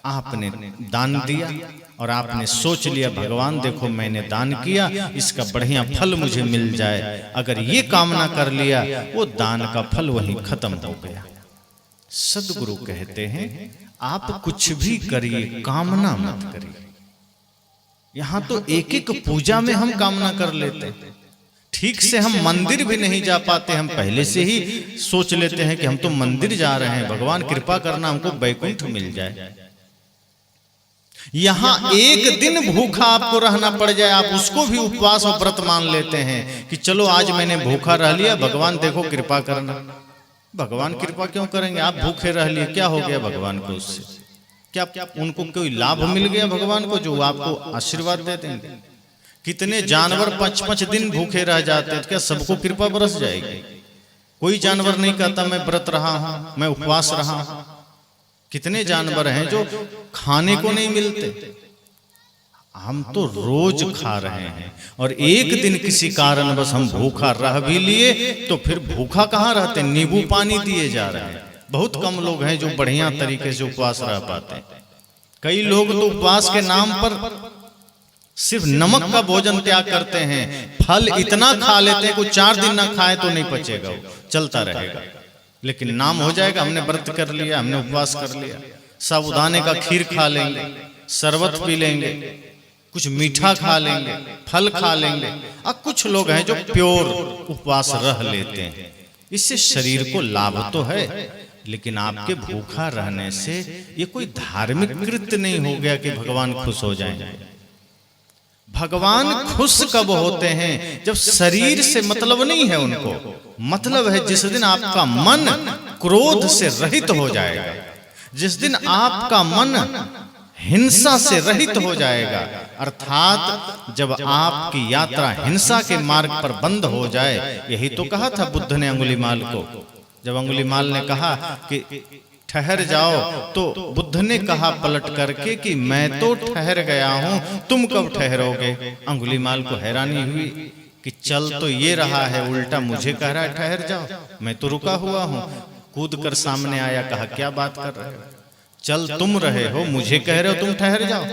आपने दान दिया और आपने सोच लिया भगवान देखो मैंने दान किया, इसका बढ़िया फल मुझे मिल जाए। अगर ये कामना कर लिया वो दान का फल वहीं खत्म हो गया। सदगुरु कहते हैं आप कुछ भी करिए, कामना मत करिए। यहां तो एक एक पूजा में हम कामना कर लेते हैं। ठीक से हम मंदिर भी नहीं जा पाते, हम पहले से ही सोच लेते हैं कि हम तो मंदिर जा रहे हैं, भगवान कृपा करना हमको वैकुंठ मिल जाए। यहां एक दिन भूखा आपको रहना पड़ जाए, आप उसको भी उपवास और व्रत मान लेते हैं कि चलो आज मैंने भूखा रह लिया, भगवान देखो कृपा करना। भगवान कृपा क्यों करेंगे? आप भूखे रह लिए, क्या हो गया भगवान को उससे? क्या उनको कोई लाभ मिल गया भगवान को जो आपको आशीर्वाद दे देंगे? कितने जानवर 5-5 दिन भूखे रह जाते हैं, क्या सबको कृपा बरस जाएगी? कोई जानवर नहीं कहता मैं व्रत रहा हूं, मैं उपवास रहा हूं। कितने जानवर हैं जो खाने को नहीं मिलते, हम तो रोज खा रहे हैं, और एक दिन किसी कारण बस हम भूखा रह भी लिए तो फिर भूखा कहाँ रहते, नींबू पानी दिए जा रहे हैं। बहुत कम लोग हैं जो बढ़िया तरीके से उपवास रह पाते हैं। कई लोग तो उपवास के नाम पर सिर्फ नमक का भोजन त्याग करते हैं, फल इतना खा लेते हैं, कोई 4 दिन ना खाए तो नहीं पचेगा, चलता रहेगा, लेकिन नाम हो जाएगा हमने व्रत कर लिया, हमने उपवास कर लिया। साबूदाने का खीर खा लेंगे, शरबत पी लेंगे, कुछ मीठा खा लेंगे, फल खा लेंगे। अब कुछ लोग हैं जो प्योर उपवास रह लेते हैं। इससे शरीर को लाभ तो है, लेकिन आपके भूखा रहने से ये कोई धार्मिक कृत्य नहीं हो गया कि भगवान खुश हो जाएंगे। भगवान खुश कब होते हैं? जब शरीर से मतलब नहीं है उनको, मतलब है जिस दिन आपका मन क्रोध से रहित हो जाएगा, जिस दिन आपका मन हिंसा से रहित हो जाएगा, अर्थात जब आपकी यात्रा हिंसा के मार्ग पर बंद हो जाए। यही तो कहा था बुद्ध ने अंगुलीमाल को, जब अंगुलीमाल ने कहा कि ठहर जाओ, तो बुद्ध ने कहा पलट करके कि मैं तो ठहर गया हूं, तुम कब ठहरोगे? अंगुलीमाल को हैरानी हुई कि चल तो ये रहा है, उल्टा मुझे कह रहा है ठहर जाओ, मैं तो रुका हुआ हूं। कूद कर सामने आया, कहा क्या बात कर रहे हो, चल तुम रहे हो, मुझे कह रहे हो तुम ठहर जाओ।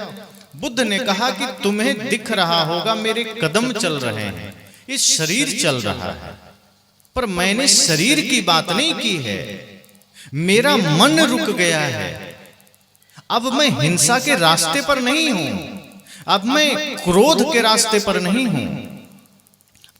बुद्ध ने कहा कि तुम्हें दिख रहा होगा मेरे कदम चल रहे हैं, ये शरीर चल रहा है, पर मैंने शरीर की बात नहीं की है, मेरा मन रुक गया है। अब मैं हिंसा के रास्ते पर नहीं हूं, अब मैं क्रोध के रास्ते पर नहीं हूं,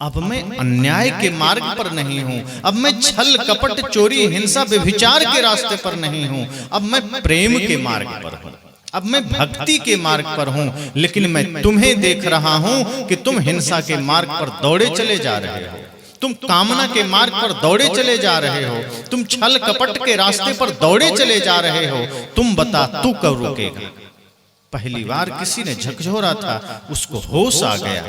अब मैं अन्याय के मार्ग पर नहीं हूं, अब मैं छल कपट चोरी हिंसा व्यभिचार के रास्ते पर नहीं हूं, अब मैं प्रेम के मार्ग पर हूं, अब मैं भक्ति के मार्ग पर हूं। लेकिन मैं तुम्हें देख रहा हूं कि तुम हिंसा के मार्ग पर दौड़े चले जा रहे हो, तुम कामना के मार्ग पर दौड़े चले जा रहे हो, तुम छल कपट के रास्ते पर दौड़े चले जा रहे हो। तुम बता तू कब रुकेगा? पहली बार किसी ने झकझोरा था, उसको होश आ गया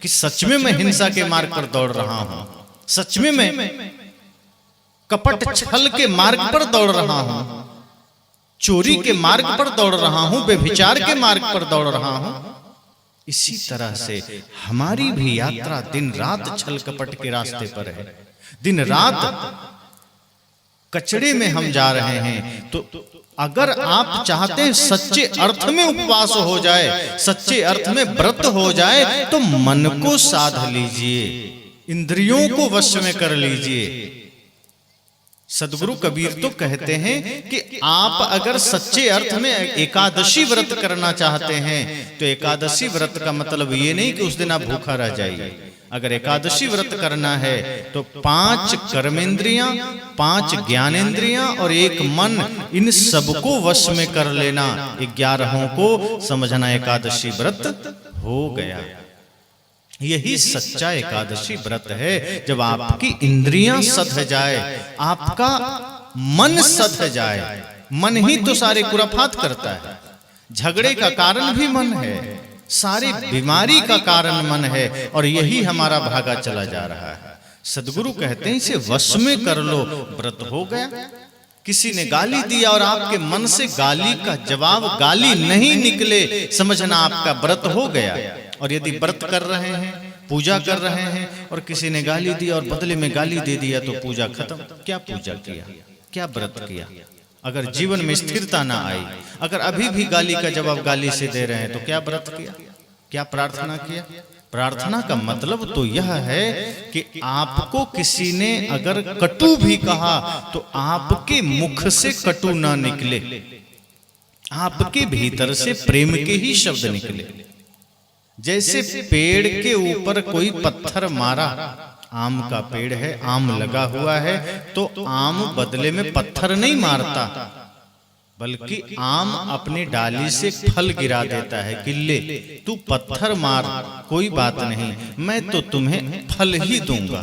कि सच में मैं हिंसा के मार्ग पर दौड़ रहा हूं, सच में मैं कपट छल के मार्ग पर दौड़ रहा हूं, चोरी के मार्ग पर दौड़ रहा हूं, व्यभिचार के मार्ग पर दौड़ रहा हूं। इसी तरह से हमारी भी यात्रा दिन रात छल कपट के रास्ते पर है, दिन रात कचड़े में हम जा रहे हैं। तो अगर आप चाहते हैं सच्चे अर्थ में उपवास हो जाए, सच्चे अर्थ में व्रत हो जाए, तो मन को साध लीजिए, इंद्रियों को वश में कर लीजिए। सदगुरु कबीर तो कहते हैं कि आप अगर सच्चे अर्थ में एकादशी व्रत करना चाहते हैं, तो एकादशी व्रत का मतलब ये नहीं कि उस दिन आप भूखा रह जाइए। अगर एकादशी व्रत करना है तो 5 कर्मेंद्रियां, 5 ज्ञानेंद्रियां और 1 मन, इन सबको वश में कर लेना, 11 को समझना एकादशी व्रत हो गया। यही सच्चा एकादशी व्रत है, जब आपकी इंद्रियां सध जाए, आपका मन सध जाए। मन ही तो सारे कुराफात करता है, झगड़े का कारण भी मन है, सारी बीमारी का कारण मन है, और यही हमारा भागा चला जा रहा है। सदगुरु कहते हैं इसे वश में कर लो, व्रत हो गया। किसी ने गाली दिया और आपके मन से गाली का जवाब गाली नहीं निकले, समझना आपका व्रत हो गया। और यदि व्रत कर रहे हैं, पूजा कर रहे हैं, और किसी ने गाली दी और बदले में गाली दे दिया, तो पूजा खत्म। क्या पूजा किया, क्या व्रत किया? अगर जीवन में स्थिरता ना आई, अगर अभी भी गाली का जवाब गाली से दे रहे हैं, तो क्या व्रत किया, क्या प्रार्थना किया? प्रार्थना का मतलब तो यह है कि आपको किसी ने अगर कटु भी कहा, तो आपके मुख से कटु ना निकले, आपके भीतर से प्रेम के ही शब्द निकले। जैसे पेड़ के ऊपर कोई पत्थर मारा, आम का पेड़ है, आम लगा हुआ है, तो आम बदले में पत्थर नहीं मारता, बल्कि आम अपनी डाली से फल गिरा देता है कि ले तू पत्थर मार, कोई बात नहीं, मैं तो तुम्हें फल ही दूंगा।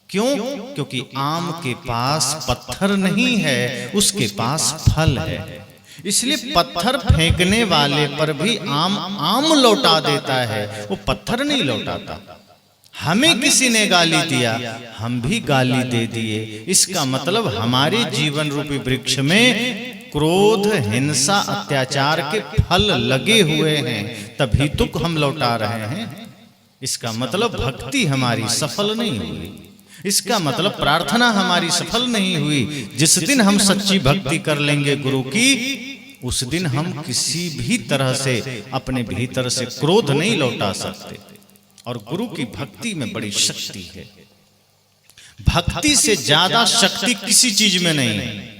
क्यों? क्योंकि आम के पास पत्थर नहीं है, उसके पास फल है। इसलिए पत्थर फेंकने वाले पर भी आम लौटा देता है, वो पत्थर नहीं लौटाता। हमें किसी ने गाली दिया, हम भी गाली दे दिए। इसका मतलब हमारे जीवन रूपी वृक्ष में क्रोध, हिंसा, अत्याचार के फल लगे हुए हैं, तभी तो हम लौटा रहे हैं। इसका मतलब भक्ति हमारी सफल नहीं हुई, इसका मतलब प्रार्थना हमारी सफल नहीं हुई। जिस दिन हम सच्ची भक्ति कर लेंगे गुरु की, उस दिन हम किसी भी तरह से अपने भीतर से क्रोध नहीं लौटा सकते। और गुरु की भक्ति में बड़ी शक्ति है। भक्ति से ज्यादा शक्ति किसी चीज में नहीं है,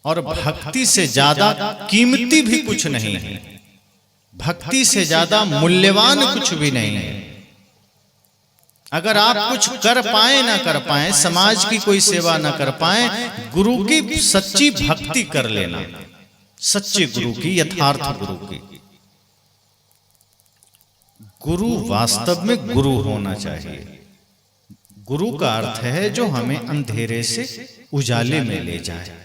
और भक्ति से ज्यादा कीमती भी कुछ नहीं है, भक्ति से ज्यादा मूल्यवान कुछ भी नहीं है। अगर आप कुछ कर पाए ना कर पाए, समाज की कोई सेवा ना कर पाए, गुरु की सच्ची भक्ति कर लेना, सच्चे गुरु की, यथार्थ गुरु की। गुरु वास्तव में गुरु होना चाहिए। गुरु का अर्थ है जो हमें अंधेरे से उजाले में ले जाए।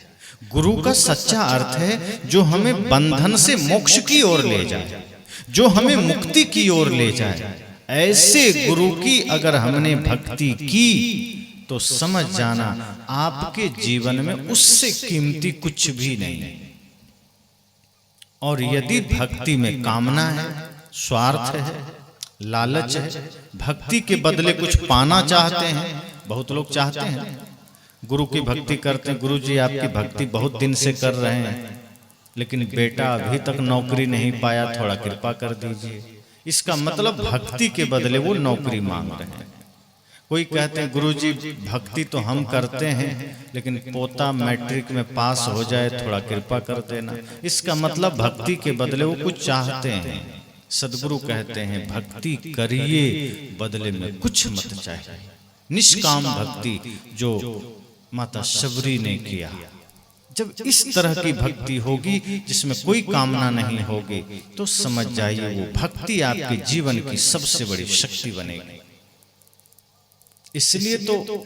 गुरु का सच्चा अर्थ है जो हमें बंधन से मोक्ष की ओर ले जाए, जो हमें मुक्ति की ओर ले जाए। ऐसे गुरु की अगर हमने भक्ति की तो समझ जाना आपके जीवन में उससे कीमती कुछ भी नहीं। और यदि भक्ति में कामना है, स्वार्थ है, लालच है, भक्ति के बदले कुछ पाना चाहते हैं, बहुत लोग चाहते हैं गुरु की भक्ति करते हैं, गुरु जी आपकी भक्ति बहुत दिन से कर रहे हैं लेकिन बेटा अभी तक नौकरी नहीं पाया, थोड़ा कृपा कर दीजिए। इसका मतलब भक्ति के बदले वो नौकरी मांग रहे हैं। कोई कहते हैं गुरु जी भक्ति तो हम करते हैं लेकिन पोता मैट्रिक में पास हो जाए, थोड़ा कृपा कर देना। इसका मतलब भक्ति के बदले वो कुछ चाहते हैं। सदगुरु कहते हैं भक्ति करिए, बदले में कुछ मत चाहिए। निष्काम भक्ति जो माता शबरी ने किया, जब इस तरह की भक्ति होगी जिसमें कोई कामना नहीं होगी, तो समझ जाइए वो भक्ति आपके जीवन की सबसे बड़ी शक्ति बनेगी। इसलिए तो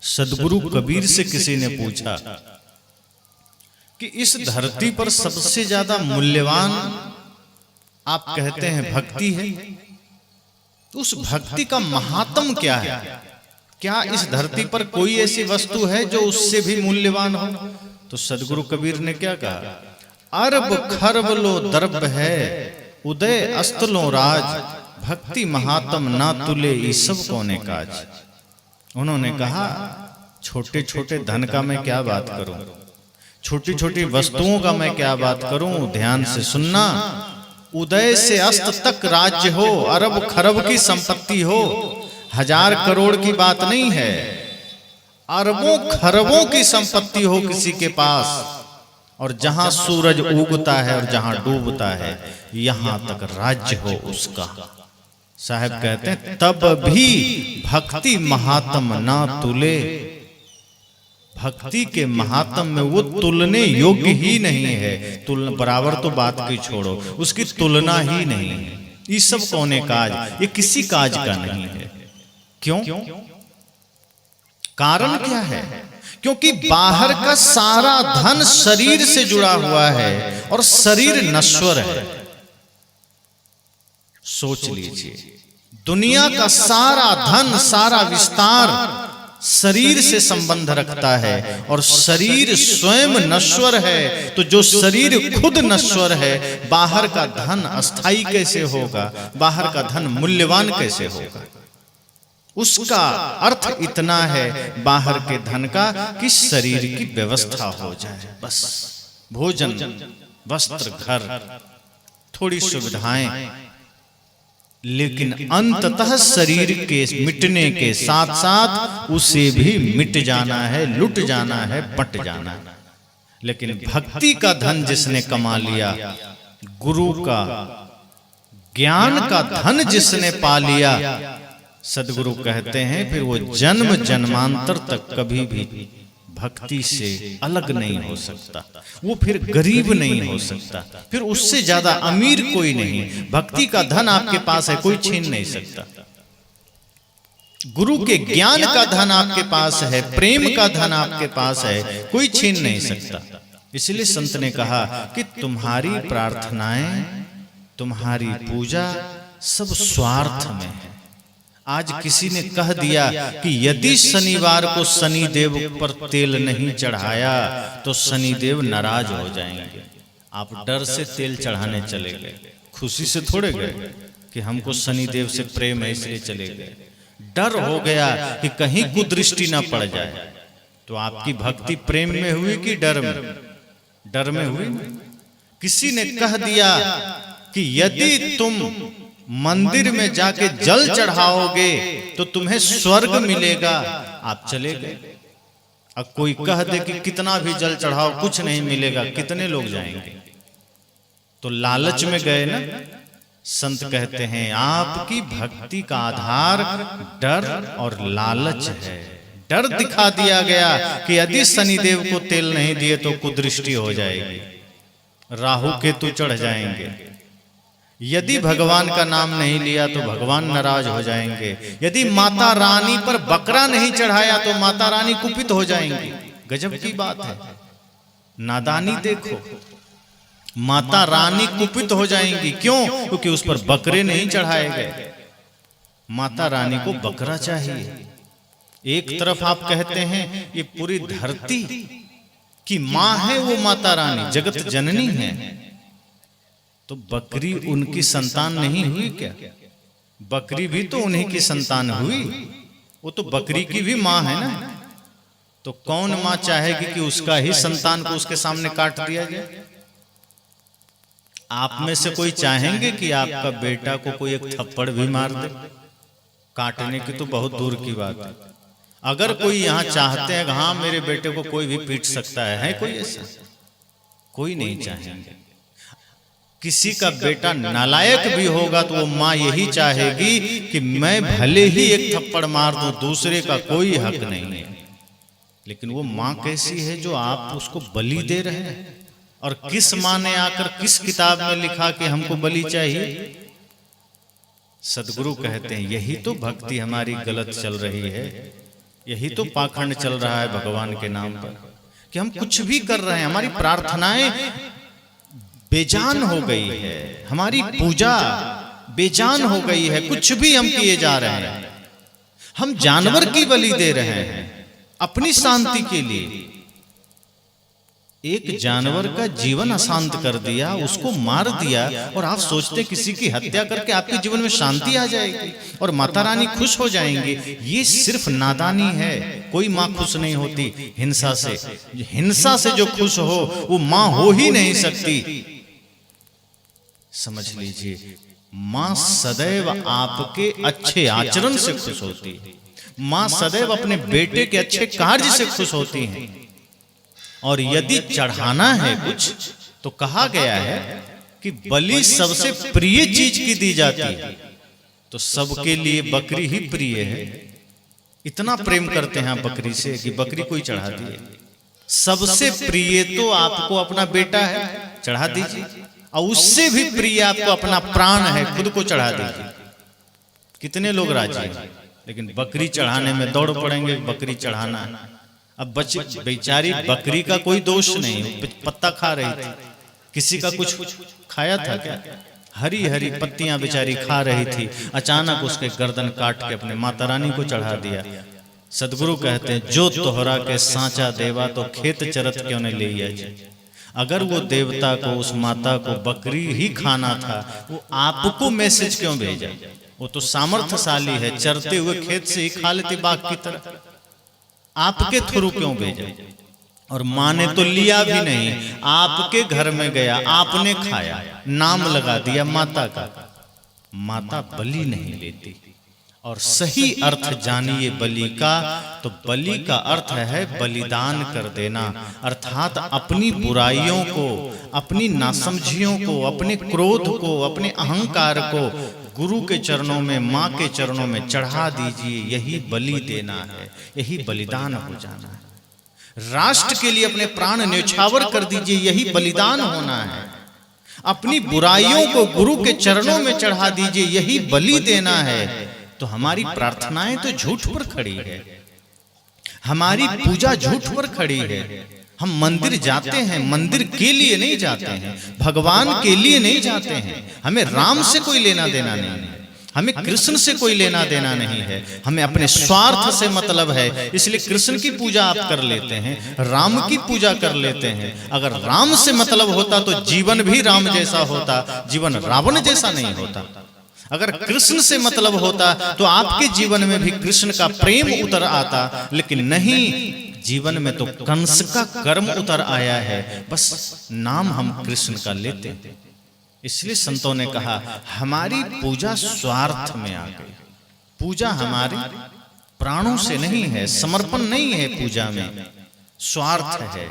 सदगुरु कबीर से किसी ने पूछा कि इस धरती पर सबसे ज्यादा मूल्यवान आप कहते हैं भक्ति है, तो उस भक्ति का महात्म क्या है? क्या इस धरती पर कोई ऐसी वस्तु है जो उससे भी मूल्यवान हो? तो सदगुरु कबीर ने क्या कहा? अरब खरब लो दर्ब है, उदय अस्त लो राज, भक्ति महात्म ना तुले ये सब कोने काज। उन्होंने कहा छोटे छोटे धन का मैं क्या बात करूं, छोटी छोटी वस्तुओं का मैं क्या बात करूं, ध्यान से सुनना। उदय से अस्त तक राज्य हो, अरब खरब की संपत्ति हो, 1000 करोड़ की बात नहीं है, अरबों खरबों की संपत्ति हो किसी के पास, और जहां सूरज उगता है और जहां डूबता है यहां तक राज्य हो उसका। साहब कहते हैं तब भी भक्ति महात्म ना तुले। भक्ति के महात्म में वो तुलने योग्य ही नहीं है। तुलना बराबर तो बात की छोड़ो, उसकी तुलना ही नहीं है। ये सब कौने काज, ये किसी काज का नहीं है। क्यों? कारण क्या है? क्योंकि बाहर का सारा धन शरीर से जुड़ा हुआ है और शरीर नश्वर है। सोच लीजिए, दुनिया का सारा धन, सारा विस्तार शरीर से संबंध रखता है और शरीर स्वयं नश्वर है। तो जो शरीर खुद नश्वर है, बाहर का धन अस्थाई कैसे होगा? बाहर का धन मूल्यवान कैसे होगा? उसका अर्थ इतना है बाहर के धन का कि शरीर की व्यवस्था हो जाए, बस भोजन, वस्त्र, घर, थोड़ी सुविधाएं, लेकिन अंततः शरीर के मिटने के साथ साथ उसे भी मिट जाना है, लुट जाना है, बट जाना है। लेकिन भक्ति का धन जिसने कमा लिया, गुरु का ज्ञान का धन जिसने पा लिया, सदगुरु कहते हैं फिर वो जन्म जन्मांतर तक कभी भी भक्ति से अलग नहीं हो सकता, वो फिर गरीब नहीं हो सकता, फिर उससे ज्यादा अमीर कोई नहीं। भक्ति का धन आपके पास है, कोई छीन नहीं सकता। गुरु के ज्ञान का धन आपके पास है, प्रेम का धन आपके पास है, कोई छीन नहीं सकता। इसलिए संत ने कहा कि तुम्हारी प्रार्थनाएं, तुम्हारी पूजा सब स्वार्थ में है। आज किसी ने कह दिया कि यदि शनिवार को शनिदेव पर तेल नहीं चढ़ाया तो शनिदेव नाराज हो जाएंगे। आप डर से तेल चढ़ाने चले गए, खुशी से थोड़े गए कि हमको शनिदेव से प्रेम है इसलिए चले गए। डर हो गया कि कहीं कुदृष्टि ना पड़ जाए। तो आपकी भक्ति प्रेम में हुई कि डर में? डर में हुई। किसी ने कह दिया कि यदि तुम मंदिर में जाके जल चढ़ाओगे तो तुम्हें स्वर्ग मिलेगा, आप चले गए। अब कोई कह दे कि कितना भी जल चढ़ाओ कुछ नहीं मिलेगा, कितने लोग जाएंगे? तो लालच में गए ना। संत कहते हैं आपकी भक्ति का आधार डर और लालच है। डर दिखा दिया गया कि यदि शनिदेव को तेल नहीं दिए तो कुदृष्टि हो जाएगी, राहु केतु चढ़ जाएंगे। यदि भगवान का नाम नहीं लिया तो भगवान नाराज हो जाएंगे। यदि माता रानी पर बकरा नहीं चढ़ाया तो माता रानी कुपित हो जाएंगी। गजब की बात है, नादानी देखो। माता रानी कुपित हो जाएंगी, क्यों? क्योंकि उस पर बकरे नहीं चढ़ाए गए। माता रानी को बकरा चाहिए। एक तरफ आप कहते हैं ये पूरी धरती की मां है वो माता रानी, जगत जननी है, तो बकरी उनकी संतान नहीं हुई क्या? बकरी भी तो उन्हीं की संतान हुई, वो तो बकरी की भी मां है ना। तो कौन मां चाहेगी कि उसका ही संतान को उसके सामने काट दिया जाए? आप में से कोई चाहेंगे कि आपका बेटा को कोई एक थप्पड़ भी मार दे? काटने की तो बहुत दूर की बात है। अगर कोई यहाँ चाहते हैं हाँ मेरे बेटे को कोई भी पीट सकता है कोई ऐसा? कोई नहीं चाहेंगे। किसी का बेटा नालायक भी होगा तो वो माँ यही चाहेगी कि मैं भले ही एक थप्पड़ मार दूं, दूसरे का कोई हक नहीं है। लेकिन वो माँ कैसी है जो आप उसको बलि दे रहे हैं? और किस माँ ने आकर किस किताब में लिखा कि हमको बलि चाहिए? सदगुरु कहते हैं यही तो भक्ति हमारी गलत चल रही है, यही तो पाखंड चल रहा है भगवान के नाम पर, कि हम कुछ भी कर रहे हैं, हमारी प्रार्थनाएं बेजान हो गई है, हमारी पूजा बेजान हो गई है, कुछ भी हम किए जा रहे हैं। हम जानवर की बलि दे रहे हैं अपनी शांति के लिए। एक जानवर का जीवन अशांत कर दिया, उसको मार दिया, और आप सोचते किसी की हत्या करके आपके जीवन में शांति आ जाएगी और माता रानी खुश हो जाएंगी। ये सिर्फ नादानी है। कोई माँ खुश नहीं होती हिंसा से। हिंसा से जो खुश हो वो माँ हो ही नहीं सकती। समझ लीजिए, माँ सदैव आपके अच्छे आचरण से खुश होती है। माँ सदैव अपने बेटे के अच्छे कार्य से खुश होती हैं। और यदि चढ़ाना है कुछ तो कहा गया है कि बलि सबसे प्रिय चीज की दी जाती है, तो सबके लिए बकरी ही प्रिय है। इतना प्रेम करते हैं बकरी से कि बकरी कोई चढ़ा दिए। सबसे प्रिय तो आपको अपना बेटा है, चढ़ा दीजिए। और उससे भी प्रिय आपको अपना प्राण है, खुद को चढ़ा दीजिए। कितने लोग राजी हैं, लेकिन बकरी चढ़ाने में दौड़ पड़ेंगे। बकरी चढ़ाना है। अब बेचारी बकरी का कोई दोष नहीं, पत्ता खा रही थी। किसी का कुछ खाया था क्या? हरी हरी पत्तियां बेचारी खा रही थी। अचानक उसके गर्दन काट के अपने माता रानी को चढ़ा दिया। सदगुरु कहते हैं जो तोहरा के सांचा देवा तो खेत चरत क्यों नहीं ले जाए। अगर वो देवता को, उस माता को बकरी ही खाना था, वो आपको मैसेज क्यों भेजा? वो तो सामर्थ्यशाली है, चरते हुए खेत से ही खा लेती बाघ की तरह। आपके थ्रू क्यों भेजा? और माँ ने तो लिया भी नहीं, आपके घर में गया, आपने खाया, नाम लगा दिया माता का। माता बलि नहीं लेती। और सही अर्थ जानिए बलि का, तो बलि का अर्थ है बलिदान कर देना। अर्थात अपनी बुराइयों को, अपनी नासमझियों को, अपने क्रोध को, अपने अहंकार को गुरु के चरणों में, माँ के चरणों में चढ़ा दीजिए। यही बलि देना है, यही बलिदान हो जाना है। राष्ट्र के लिए अपने प्राण न्यौछावर कर दीजिए, यही बलिदान होना है। अपनी बुराइयों को गुरु के चरणों में चढ़ा दीजिए, यही बलि देना है। तो हमारी प्रार्थनाएं तो झूठ पर खड़ी है, हमारी पूजा झूठ पर खड़ी है। हम मंदिर जाते हैं, मंदिर के लिए नहीं जाते हैं, भगवान के लिए नहीं जाते हैं। हमें राम से कोई लेना देना नहीं है, हमें कृष्ण से कोई लेना देना नहीं है, हमें अपने स्वार्थ से मतलब है। इसलिए कृष्ण की पूजा आप कर लेते हैं, राम की पूजा कर लेते हैं। अगर राम से मतलब होता तो जीवन भी राम जैसा होता, जीवन रावण जैसा नहीं होता। अगर कृष्ण से मतलब होता तो आपके जीवन में भी कृष्ण का प्रेम उतर आता, लेकिन नहीं, जीवन में तो कंस का कर्म उतर आया है। बस नाम हम कृष्ण का लेते हैं। इसलिए संतों ने कहा हमारी पूजा स्वार्थ में आ गई। पूजा हमारे प्राणों से नहीं है, समर्पण नहीं है, पूजा में स्वार्थ है,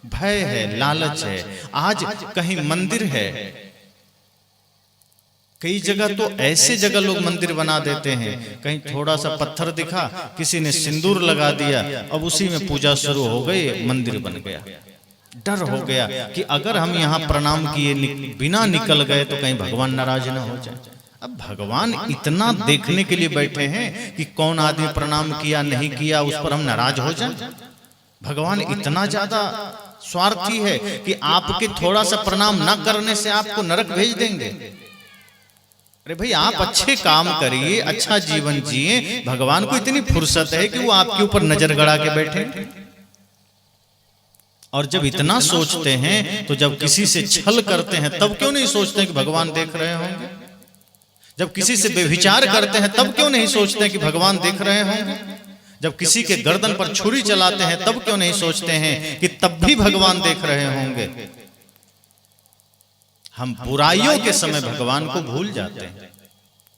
भय है, लालच है। आज कहीं मंदिर है, कई जगह तो ऐसे जगह लोग मंदिर बना देते हैं, कहीं थोड़ा सा पत्थर दिखा, किसी ने सिंदूर लगा दिया, अब उसी में पूजा शुरू हो गई, मंदिर बन गया। डर हो गया कि अगर हम यहाँ प्रणाम किए बिना निकल गए तो कहीं भगवान नाराज ना हो जाए। अब भगवान इतना देखने के लिए बैठे हैं कि कौन आदमी प्रणाम किया नहीं किया, उस पर हम नाराज हो जाए। भगवान इतना ज्यादा स्वार्थी है कि आपके थोड़ा सा प्रणाम न करने से आपको नरक भेज देंगे। अरे भाई, आप अच्छे काम करिए, अच्छा जीवन जिए, भगवान को इतनी फुर्सत है कि वो आपके ऊपर नजर गड़ा के बैठे। और जब इतना सोचते हैं तो जब किसी से छल करते हैं तब क्यों नहीं सोचते कि भगवान देख रहे होंगे? जब किसी से व्यभिचार करते हैं तब क्यों नहीं सोचते कि भगवान देख रहे होंगे? जब किसी के गर्दन पर छुरी चलाते हैं तब क्यों नहीं सोचते हैं कि तब भी भगवान देख रहे होंगे? हम बुराइयों के समय भगवान को भूल जाते हैं।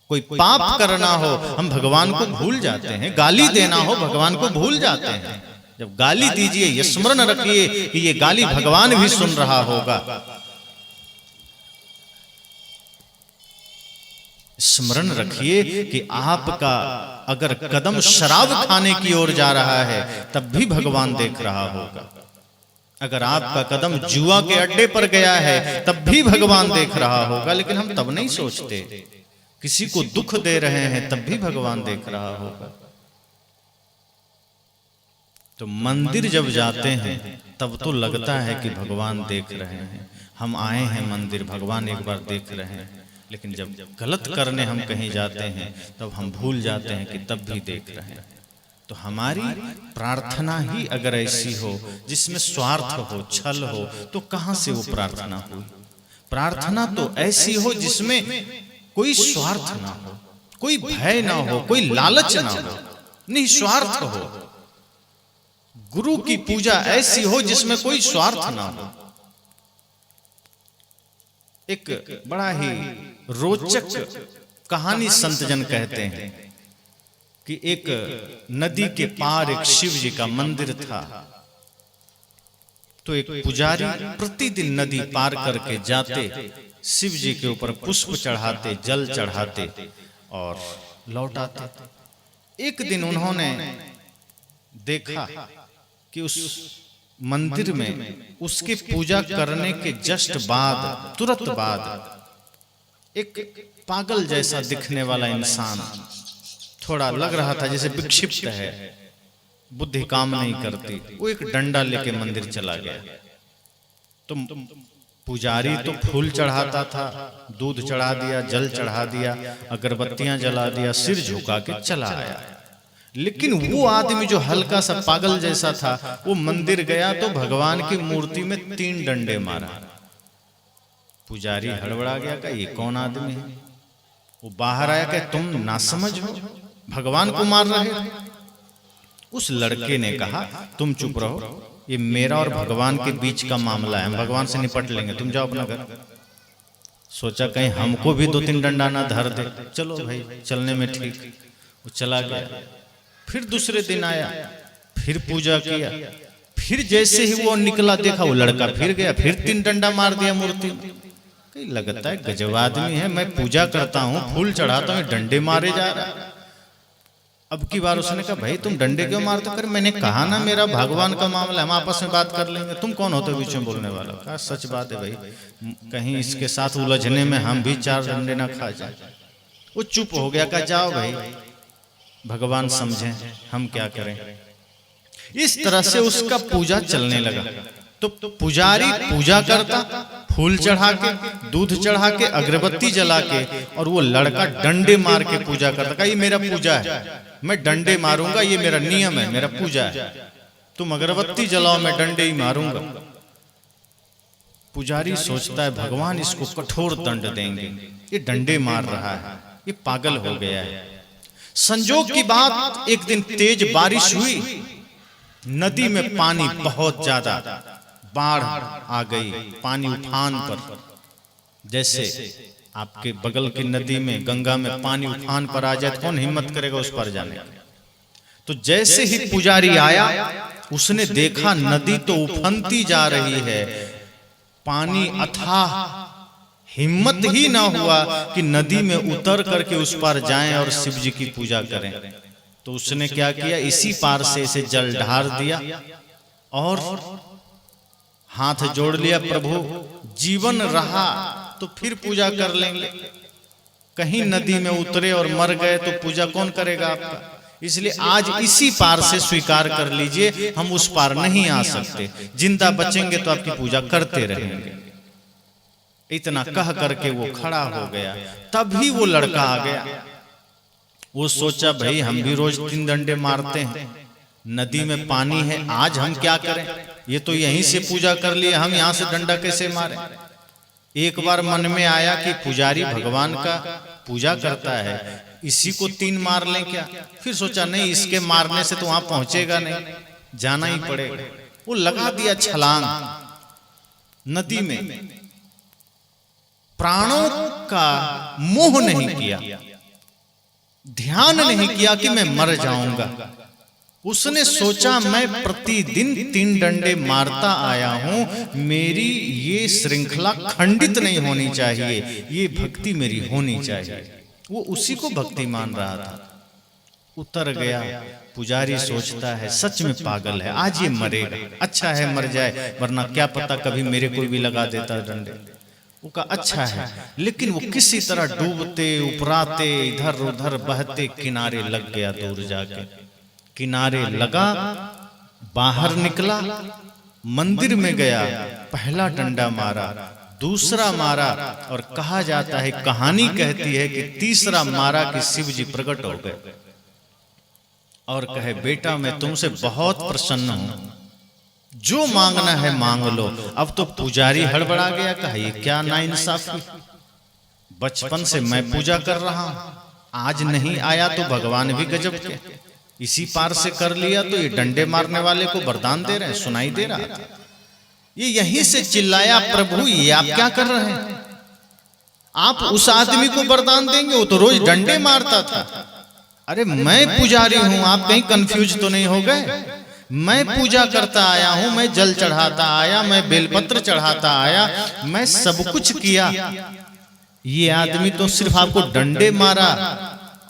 कोई पाप करना हो हम भगवान को भूल जाते हैं, गाली देना हो भगवान को भूल जाते हैं। जब गाली दीजिए ये स्मरण रखिए कि ये गाली भगवान भी सुन रहा होगा। स्मरण रखिए कि आपका अगर कदम शराब खाने की ओर जा रहा है तब भी भगवान देख रहा होगा। अगर आपका कदम जुआ के अड्डे पर गया है तब भी भगवान देख रहा होगा। लेकिन हम तब नहीं सोचते, किसी को दुख दे रहे हैं तब भी भगवान देख रहा होगा। तो मंदिर जब जाते हैं तब तो लगता है कि भगवान देख रहे हैं, हम आए हैं मंदिर, भगवान एक बार देख रहे हैं। लेकिन जब गलत करने हम कहीं जाते हैं तब हम भूल जाते हैं कि तब भी देख रहे हैं। तो हमारी प्रार्थना ही अगर ऐसी हो जिसमें स्वार्थ हो, छल हो, तो कहां से वो प्रार्थना हुई? प्रार्थना तो ऐसी हो जिसमें कोई स्वार्थ ना हो, कोई भय ना हो, कोई लालच ना हो, निस्वार्थ हो। गुरु की पूजा ऐसी हो जिसमें कोई स्वार्थ ना हो। एक बड़ा ही रोचक कहानी संत जन कहते हैं कि एक नदी के पार एक शिव जी का मंदिर था। तो एक पुजारी प्रतिदिन नदी पार करके जाते, शिव जी के ऊपर पुष्प चढ़ाते, जल चढ़ाते और लौटाते। एक दिन उन्होंने देखा कि उस मंदिर में उसके पूजा करने के जस्ट बाद, तुरंत बाद एक पागल जैसा दिखने वाला इंसान, थोड़ा लग रहा था जैसे विक्षिप्त है, बुद्धि काम नहीं करती, वो एक डंडा लेके मंदिर चला गया। तो पुजारी तो फूल चढ़ाता था, दूध चढ़ा दिया, जल चढ़ा दिया, अगरबत्तियां जला दिया, सिर झुका के चला आया। लेकिन वो आदमी जो हल्का सा पागल जैसा था, वो मंदिर गया तो भगवान की मूर्ति में 3 डंडे मारा। पुजारी हड़बड़ा गया, का ये कौन आदमी है? वो बाहर आया, कि तुम नासमझ हो, भगवान को मार रहे थे। उस लड़के ने कहा तुम चुप रहो, ये मेरा और भगवान के बीच का मामला है, हम भगवान से निपट लेंगे, तुम जाओ अपना घर। सोचा कहीं हमको भी 2-3 डंडा ना धर दे। चलो भाई, चलने में ठीक। वो चला गया। फिर दूसरे दिन आया, फिर पूजा किया, फिर जैसे ही वो निकला देखा वो लड़का फिर गया, फिर 3 डंडा मार दिया मूर्ति में। कहीं लगता है गजब आदमी है, मैं पूजा करता हूँ, फूल चढ़ाता हूँ, डंडे मारे जा रहा है। अब की बार उसने कहा भाई तुम डंडे क्यों मारते? कर मैंने कहा ना मेरा भगवान का मामला, हम आपस में बात कर लेंगे, तुम कौन होते बीच में बोलने वाला? कहा सच बात है भाई, कहीं इसके साथ उलझने में हम भी 4 डंडे ना खा जाए। वो चुप हो गया, कहा जाओ भाई भगवान समझें, हम क्या करें। इस तरह से उसका पूजा चलने लगा। तो पुजारी पूजा करता, फूल चढ़ा के, दूध चढ़ा के, अगरबत्ती जला के, और वो लड़का डंडे मार के पूजा करता। कहा ये मेरा पूजा है, मैं डंडे मारूंगा, ये मेरा नियम है, मेरा पूजा है। तुम अगरबत्ती जलाओ, मैं डंडे ही मारूंगा। पुजारी सोचता है भगवान इसको कठोर दंड देंगे, ये डंडे मार रहा है, ये पागल हो गया है। संजोग की बात, एक दिन तेज बारिश हुई, नदी में पानी बहुत ज्यादा, बाढ़ आ गई, पानी उफान पर। जैसे आपके बगल की नदी में, गंगा में पानी उफान पर आ जाए, कौन हिम्मत करेगा उस पर जाने? तो जैसे ही पुजारी आया, उसने देखा नदी तो उफनती जा रही है, पानी अथाह, हिम्मत ही ना हुआ कि नदी में उतर करके उस पार जाएं और शिव जी की पूजा करें। तो उसने क्या किया, इसी पार से इसे जल ढार दिया और हाथ जोड़ लिया, प्रभु जीवन रहा तो फिर पूजा कर लेंगे, कहीं नदी में उतरे और मर गए तो पूजा कौन करेगा आपका? इसलिए आज इसी पार से स्वीकार कर लीजिए, हम उस पार नहीं आ सकते, जिंदा बचेंगे तो आपकी पूजा करते रहेंगे। इतना कह करके वो खड़ा हो गया। तभी वो लड़का आ गया। वो सोचा भाई हम भी रोज 3 डंडे मारते हैं, नदी में पानी है, आज हम क्या करें? ये तो यहीं से पूजा कर लिए, हम यहां से डंडा कैसे मारें? एक बार मन में आया कि पुजारी भगवान का पूजा करता है, इसी को 3 मार लें क्या? फिर सोचा नहीं, इसके मारने से तो वहां पहुंचेगा नहीं, जाना ही पड़ेगा। वो लगा दिया छलांग नदी में। प्राणों का मोह नहीं किया, ध्यान नहीं किया कि मैं मर जाऊंगा। उसने सोचा मैं प्रतिदिन 3 डंडे मारता आया हूं, मेरी ये श्रृंखला खंडित नहीं होनी चाहिए, ये भक्ति मेरी होनी चाहिए। वो उसी को भक्ति मान रहा था। उतर गया। पुजारी सोचता है सच में पागल है, आज ये मरेगा, अच्छा है मर जाए, वरना क्या पता कभी मेरे को भी लगा देता डंडे। वो कहा अच्छा है, लेकिन वो किसी तरह डूबते उपराते इधर उधर बहते किनारे लग गया। दूर जाके किनारे लगा, बाहर निकला, मंदिर में गया, पहला डंडा मारा, दूसरा मारा, और कहा जाता है, कहानी कहती है कि तीसरा मारा कि शिव जी प्रकट हो गए और कहे बेटा मैं तुमसे बहुत प्रसन्न हूं, जो मांगना है मांग लो। अब तो पुजारी हड़बड़ा गया, कहा ये क्या नाइंसाफी, बचपन से मैं पूजा कर रहा हूं, आज नहीं आया तो भगवान भी गजब के, इसी पार से कर लिया तो ये डंडे मारने वाले को वरदान दे रहे हैं, सुनाई दे रहा था। ये यहीं से चिल्लाया प्रभु ये आप क्या कर रहे हैं? आप उस आदमी को वरदान देंगे, वो तो रोज डंडे मारता था। अरे मैं पुजारी हूं, आप कहीं कंफ्यूज तो नहीं हो गए? मैं पूजा करता आया हूं, मैं जल चढ़ाता आया, मैं बेलपत्र चढ़ाता आया, मैं सब कुछ किया। ये आदमी तो सिर्फ आपको डंडे मारा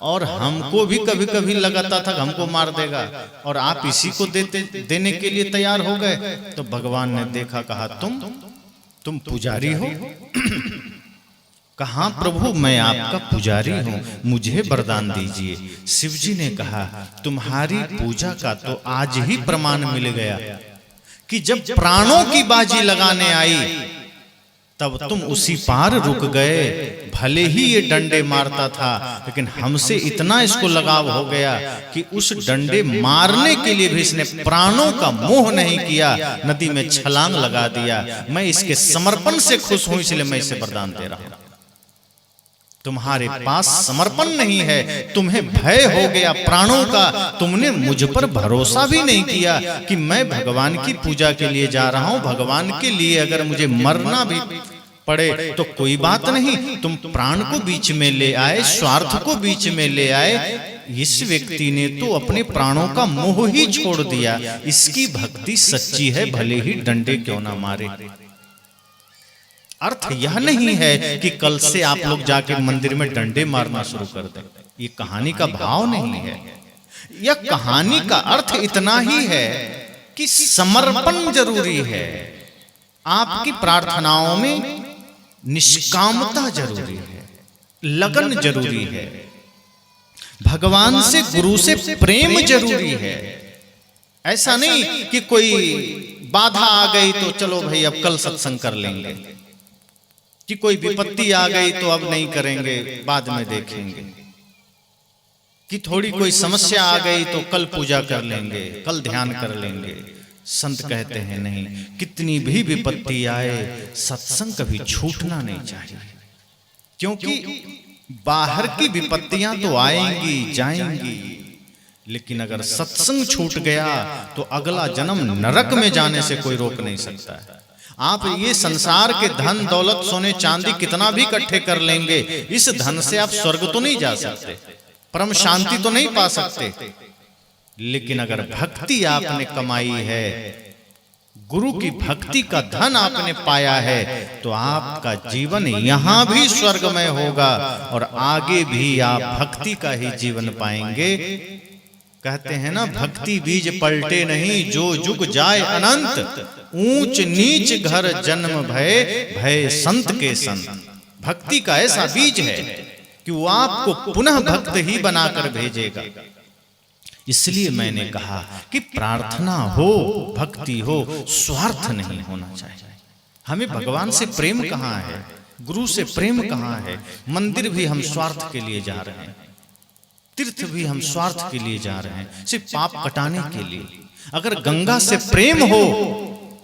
और हमको भी कभी कभी लगाता था हमको मार देगा, और आप इसी को देने के लिए तैयार हो गए। तो भगवान ने देखा, कहा तुम पुजारी हो? कहा प्रभु मैं आपका पुजारी हूं, मुझे वरदान दीजिए। शिव जी ने कहा तुम्हारी पूजा का तो आज ही प्रमाण मिल गया कि जब प्राणों की बाजी लगाने आई तब तुम उसी पार रुक गए। भले ही ये डंडे मारता था, लेकिन हमसे इतना इसको लगाव हो गया कि उस डंडे मारने के लिए भी इसने प्राणों का मोह नहीं किया, नदी में छलांग लगा दिया। मैं इसके समर्पण से खुश हूं, इसलिए मैं इसे वरदान दे रहा हूं। तुम्हारे पास समर्पण नहीं है, तुम्हें भय हो गया प्राणों का, तुमने मुझ पर भरोसा भी नहीं किया कि मैं भगवान की पूजा के लिए जा रहा हूं, भगवान के लिए अगर मुझे मरना भी पड़े तो कोई बात नहीं। तुम प्राण को बीच में ले आए, स्वार्थ को बीच में ले आए। इस व्यक्ति ने तो अपने प्राणों का मोह ही छोड़ दिया। इसकी भक्ति सच्ची है, भले ही डंडे क्यों ना मारे। अर्थ यह नहीं है कि कल से आप लोग जाके मंदिर में डंडे मारना शुरू कर दें, ये कहानी का भाव नहीं है। यह कहानी का अर्थ इतना ही है कि समर्पण जरूरी है, आपकी प्रार्थनाओं में निष्कामता जरूरी है, लगन जरूरी है, भगवान से गुरु से प्रेम जरूरी है। ऐसा नहीं कि कोई बाधा आ गई तो चलो भाई अब कल सत्संग कर लेंगे, कि कोई विपत्ति आ गई तो अब नहीं करेंगे बाद में देखेंगे, कि थोड़ी कोई समस्या आ गई तो कल पूजा कर लेंगे, कल ध्यान कर लेंगे। संत कहते हैं नहीं, कितनी भी विपत्ति आए सत्संग कभी छूटना नहीं चाहिए, क्योंकि बाहर की विपत्तियां तो आएंगी जाएंगी, लेकिन अगर सत्संग छूट गया तो अगला जन्म नरक में जाने से कोई रोक नहीं सकता है। आप ये संसार के धन दौलत सोने चांदी कितना भी इकट्ठे कर लेंगे, इस धन से आप स्वर्ग तो नहीं जा सकते, परम शांति तो नहीं पा सकते, लेकिन अगर भक्ति आपने कमाई है, गुरु की भक्ति का धन आपने पाया है, तो आपका जीवन यहां भी स्वर्गमय होगा और आगे भी आप भक्ति का ही जीवन पाएंगे। कहते हैं ना, भक्ति बीज पलटे नहीं, जो जुग जाए अनंत, ऊंच नीच घर जन्म भय, भय संत के संत। भक्ति का ऐसा बीज है कि वो आपको पुनः भक्त ही बनाकर भेजेगा। इसलिए मैंने कहा कि प्रार्थना हो, भक्ति हो, स्वार्थ नहीं होना चाहिए। हमें भगवान से प्रेम कहाँ है, गुरु से प्रेम कहाँ है। मंदिर भी हम स्वार्थ के लिए जा रहे हैं, तीर्थ भी हम स्वार्थ के लिए जा रहे हैं, सिर्फ पाप कटाने के लिए। अगर गंगा से प्रेम हो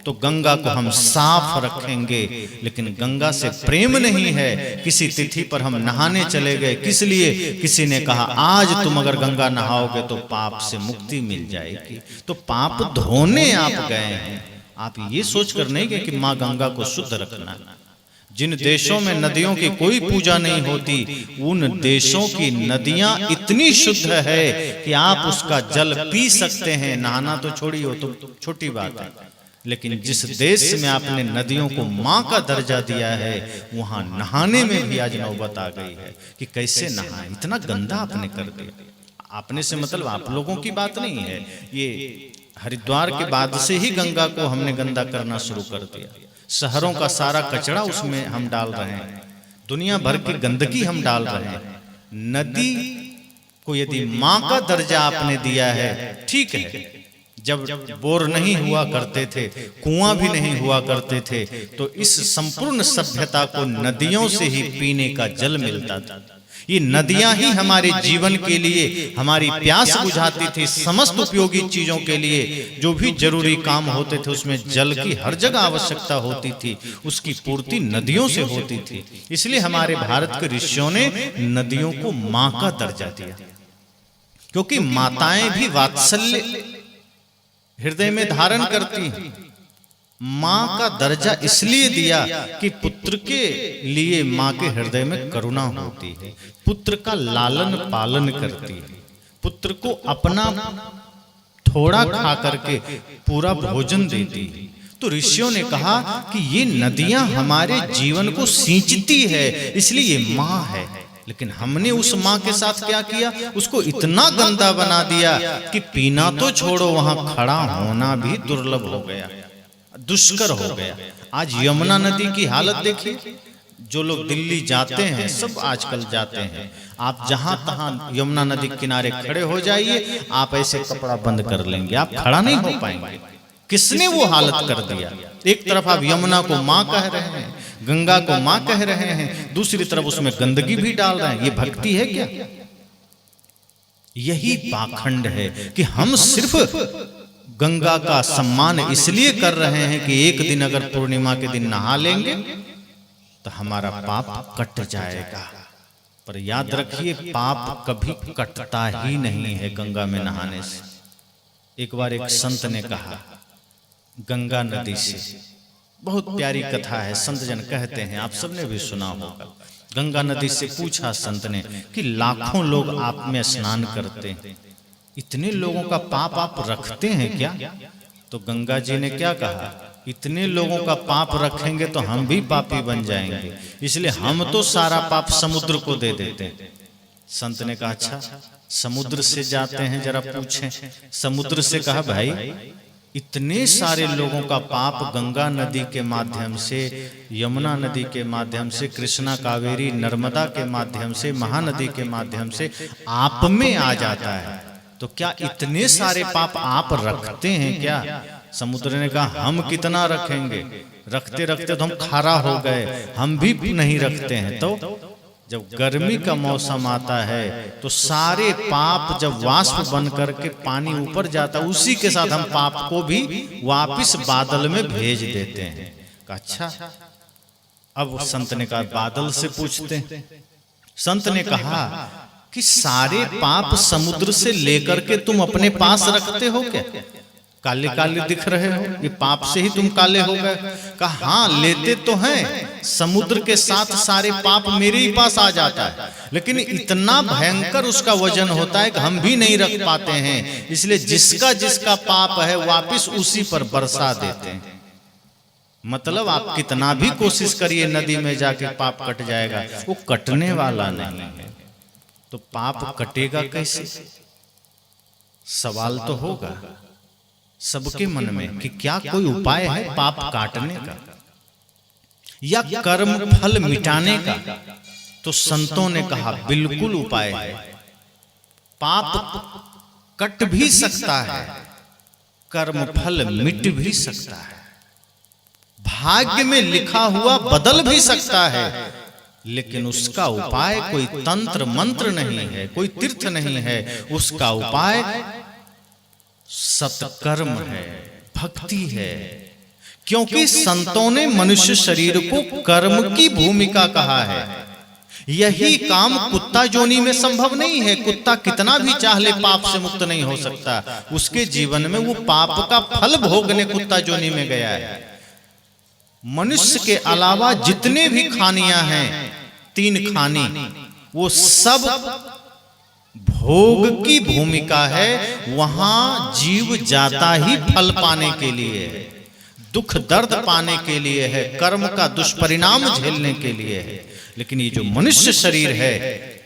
तो गंगा को हम साफ रखेंगे, लेकिन गंगा से प्रेम नहीं है। किसी तिथि पर हम नहाने चले गए, किस लिए? किसी ने कहा आज तुम अगर गंगा नहाओगे तो पाप से मुक्ति मिल जाएगी, तो पाप धोने आप गए हैं। आप ये सोचकर नहीं गए कि माँ गंगा को शुद्ध रखना। जिन देशों में नदियों की कोई पूजा नहीं होती, उन देशों की नदियां इतनी शुद्ध है कि आप उसका जल पी सकते हैं, नहाना तो छोड़िए, हो तो छोटी बात है। लेकिन जिस देश में आपने नदियों को माँ का दर्जा दिया है, वहां नहाने में भी आज नौबत आ गई है कि कैसे नहाए, इतना गंदा आपने कर दिया। आपने से मतलब आप लोगों की बात नहीं है, ये हरिद्वार के बाद से ही गंगा को हमने गंदा करना शुरू कर दिया। शहरों का सारा कचरा उसमें हम डाल रहे हैं, दुनिया भर की गंदगी हम डाल रहे हैं। नदी को यदि माँ का दर्जा आपने दिया है, ठीक है, जब बोर नहीं हुआ करते थे, कुआं भी नहीं हुआ करते थे, तो इस संपूर्ण सभ्यता को नदियों से ही पीने का जल मिलता था। ये नदियां ही हमारे जीवन के लिए हमारी प्यास बुझाती थी। समस्त उपयोगी चीजों के लिए जो भी जरूरी काम होते थे, उसमें जल की हर जगह आवश्यकता होती थी, उसकी पूर्ति नदियों से होती थी। इसलिए हमारे भारत के ऋषियों ने नदियों को माँ का दर्जा दिया, क्योंकि माताएं भी वात्सल्य हृदय में धारण करती हैं। माँ का दर्जा इसलिए दिया कि पुत्र के लिए माँ के हृदय में करुणा होती है, पुत्र का लालन पालन करती है, पुत्र को अपना थोड़ा खा करके पूरा भोजन देती है। तो ऋषियों ने कहा कि ये नदियां हमारे जीवन को सींचती है, इसलिए ये माँ है। लेकिन हमने उस माँ के साथ क्या किया? उसको इतना गंदा बना दिया कि पीना तो छोड़ो, वहां खड़ा होना भी दुर्लभ हो गया, दुष्कर हो गया। आज यमुना नदी की हालत देखिए। जो लोग दिल्ली जाते हैं, सब आजकल जाते हैं, आप जहां तहां यमुना नदी किनारे खड़े हो जाइए, आप ऐसे कपड़ा बंद कर लेंगे, आप खड़ा नहीं हो पाएंगे। किसने वो हालत कर दिया? एक तरफ आप यमुना को माँ कह रहे हैं, गंगा को माँ कह रहे हैं, दूसरी तरफ उसमें गंदगी भी डाल रहे हैं। ये भक्ति है क्या? यही पाखंड है कि हम सिर्फ गंगा का सम्मान इसलिए कर रहे हैं कि एक दिन अगर पूर्णिमा के दिन नहा लेंगे तो हमारा पाप कट जाएगा। पर याद रखिए, पाप कभी कटता ही नहीं है गंगा में नहाने से। एक बार एक संत ने कहा गंगा नदी से, बहुत प्यारी कथा है, संत जन कहते हैं, आप सबने भी सुना होगा। गंगा नदी से पूछा संत ने कि लाखों लोग आप में स्नान करते हैं, इतने लोगों का पाप आप रखते हैं क्या? तो गंगा जी ने क्या कहा? इतने लोगों का पाप रखेंगे तो हम भी पापी बन जाएंगे, इसलिए हम तो सारा पाप समुद्र को दे देते हैं। संत ने कहा अच्छा समुद्र से जाते हैं, जरा पूछें। समुद्र से कहा भाई इतने सारे लोगों का पाप गंगा नदी के माध्यम से, यमुना नदी के माध्यम से, कृष्णा कावेरी नर्मदा के माध्यम से, महानदी के माध्यम से आप में आ जाता है, तो क्या इतने सारे पाप आप रखते हैं क्या? समुद्र ने कहा हम कितना रखेंगे, रखते रखते तो हम खारा हो गए, हम भी नहीं रखते हैं। तो जब गर्मी का मौसम आता है तो सारे पाप जब वाष्प बन करके पानी ऊपर जाता है, उसी के साथ हम पाप को भी वापस बादल में भेज देते हैं। अच्छा, अब संत ने कहा बादल से पूछते हैं। संत ने कहा कि सारे पाप समुद्र से लेकर के तुम अपने पास रखते हो क्या? काले काले दिख रहे हो, ये पाप से ही तुम काले हो गए। कहा हाँ लेते तो हैं, समुद्र के साथ सारे पाप मेरे ही पास आ जाता है, लेकिन इतना भयंकर उसका वजन होता है कि हम भी नहीं रख पाते हैं, इसलिए जिसका जिसका पाप है वापिस उसी पर बरसा देते हैं। मतलब आप कितना भी कोशिश करिए नदी में जाके पाप कट जाएगा, वो कटने वाला नहीं है। तो पाप कटेगा कैसे? सवाल तो होगा सबके मन में कि क्या कोई उपाय है पाप काटने का या कर्म फल मिटाने का? तो संतों ने कहा बिल्कुल उपाय है। पाप कट भी सकता है, कर्म फल मिट भी सकता है, भाग्य में लिखा हुआ बदल भी सकता है, लेकिन उसका उपाय कोई तंत्र मंत्र नहीं है, कोई तीर्थ नहीं है। उसका उपाय सत्कर्म है, भक्ति है। क्योंकि संतों ने मनुष्य शरीर को कर्म की भूमिका कहा है। यही काम कुत्ता जोनी में संभव नहीं है। कुत्ता कितना भी चाह ले पाप से मुक्त नहीं हो सकता। उसके जीवन में वो पाप का फल भोगने कुत्ता जोनी में गया है। मनुष्य के अलावा जितने भी खानियां हैं, 3 खानी, वो सब भोग की भूमिका है। वहां जीव जाता ही फल पाने के लिए है, दुख दर्द पाने के लिए है, कर्म का दुष्परिणाम झेलने के लिए है। लेकिन ये जो मनुष्य शरीर है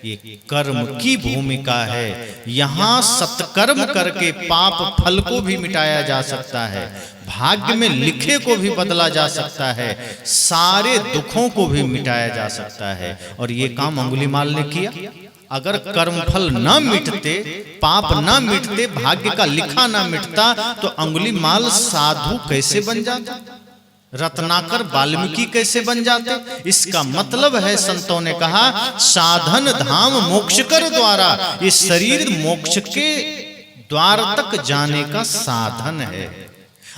ये कर्म की भूमिका है। यहाँ सत्कर्म करके पाप फल को भी मिटाया जा सकता है, भाग्य में लिखे को भी बदला जा सकता है, सारे दुखों को भी मिटाया जा सकता है। और ये काम अंगुलीमाल ने किया। अगर कर्मफल न मिटते, पाप न मिटते, भाग्य का लिखा न मिटता, तो अंगुलीमाल साधु कैसे बन जाता? रत्नाकर वाल्मीकि कैसे बन जाते? इसका मतलब है संतों ने कहा साधन धाम मोक्ष कर द्वारा। ये शरीर मोक्ष के द्वार तक जाने का साधन है।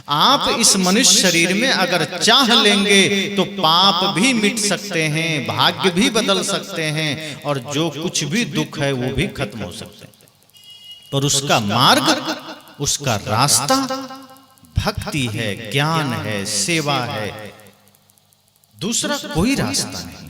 आप इस मनुष्य शरीर में अगर चाह लेंगे तो पाप भी मिट सकते हैं, भाग्य भी बदल सकते हैं, और जो कुछ भी दुख है वो भी खत्म हो सकते हैं। पर उसका मार्ग, उसका रास्ता भक्ति है, ज्ञान है, सेवा है, दूसरा कोई रास्ता नहीं।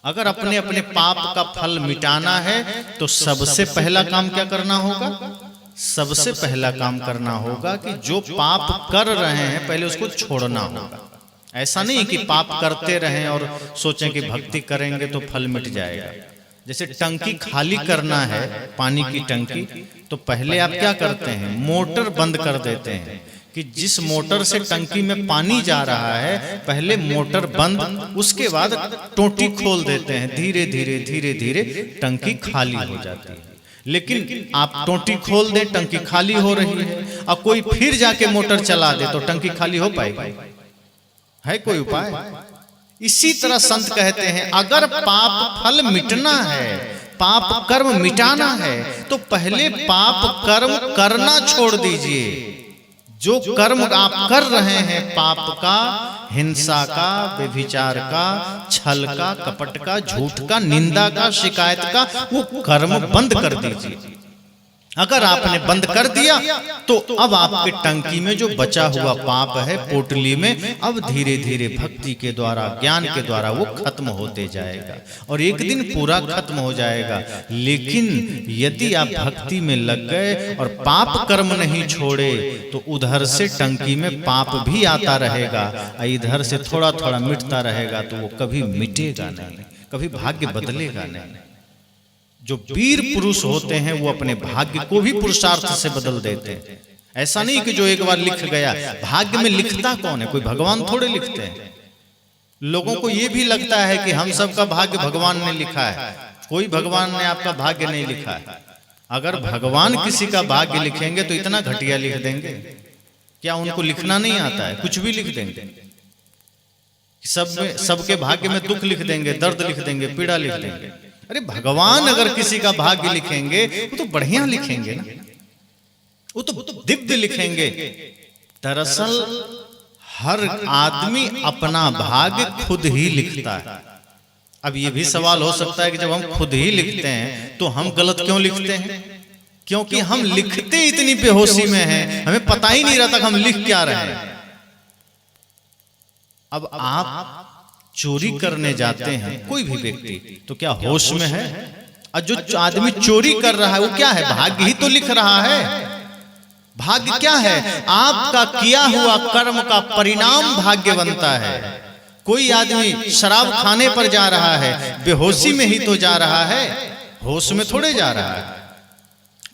अगर अपने अपने पाप का फल मिटाना है तो सबसे पहला काम क्या करना होगा? सबसे पहला काम करना होगा कि जो पाप कर रहे हैं पहले उसको छोड़ना होगा। ऐसा नहीं कि पाप करते रहें और सोचें कि भक्ति करेंगे तो फल मिट जाएगा। जैसे टंकी खाली करना है, पानी की टंकी, तो पहले आप क्या करते हैं? मोटर बंद कर देते हैं कि जिस मोटर से टंकी में पानी जा रहा है पहले मोटर बंद, उसके बाद टोटी खोल देते हैं। धीरे धीरे धीरे धीरे टंकी खाली हो जाती है। लेकिन आप टोटी खोल दे, टंकी खाली हो रही है, और कोई फिर जाके मोटर चला दे तो टंकी खाली हो पाएगी? है कोई उपाय? इसी तरह संत कहते हैं अगर पाप फल मिटना है, पाप कर्म मिटाना है, तो पहले पाप कर्म करना छोड़ दीजिए। जो कर्म आप कर रहे हैं पाप का, हिंसा का, व्यभिचार का, छल का, कपट का, झूठ का, निंदा का, शिकायत का, वो कर्म बंद कर दीजिए। अगर आपने बंद कर दिया तो अब आपके टंकी में जो बचा हुआ पाप है पोटली में, अब धीरे धीरे भक्ति के द्वारा, ज्ञान के द्वारा वो खत्म होते जाएगा और एक दिन पूरा खत्म हो जाएगा। लेकिन यदि आप भक्ति में लग गए और पाप कर्म नहीं छोड़े तो उधर से टंकी में पाप भी आता रहेगा, इधर से थोड़ा थोड़ा मिटता रहेगा, तो वो कभी मिटेगा नहीं, कभी भाग्य बदलेगा नहीं। जो वीर पुरुष होते हैं वो अपने भाग्य को भी पुरुषार्थ से बदल देते हैं। ऐसा नहीं कि जो एक बार लिख गया, भाग्य में लिखता कौन है? कोई भगवान थोड़े लिखते हैं। लोगों को ये भी लगता है कि हम सबका भाग्य भगवान ने लिखा है। कोई भगवान ने आपका भाग्य नहीं लिखा है। अगर भगवान किसी का भाग्य लिखेंगे तो इतना घटिया लिख देंगे, क्या उनको लिखना नहीं आता है? कुछ भी लिख देंगे। सबके भाग्य में दुख लिख देंगे, दर्द लिख देंगे, पीड़ा लिख देंगे। अरे भगवान अगर किसी का भाग्य लिखेंगे वो तो बढ़िया लिखेंगे ना, वो तो दिव्य लिखेंगे। दरअसल हर आदमी अपना भाग्य खुद ही लिखता है। अब ये भी सवाल हो सकता है कि जब हम खुद ही लिखते हैं तो हम गलत क्यों लिखते हैं? क्योंकि हम लिखते इतनी बेहोशी में हैं, हमें पता ही नहीं रहता हम लिख क्या रहे हैं। अब आप चोरी करने जाते हैं, कोई भी व्यक्ति, तो क्या होश में है? और जो आदमी चोरी कर रहा है वो क्या है? भाग्य ही तो लिख रहा है। भाग्य क्या है? आपका किया हुआ कर्म का परिणाम भाग्य बनता है। कोई आदमी शराब खाने पर जा रहा है, बेहोशी में ही तो जा रहा है, होश में थोड़े जा रहा है।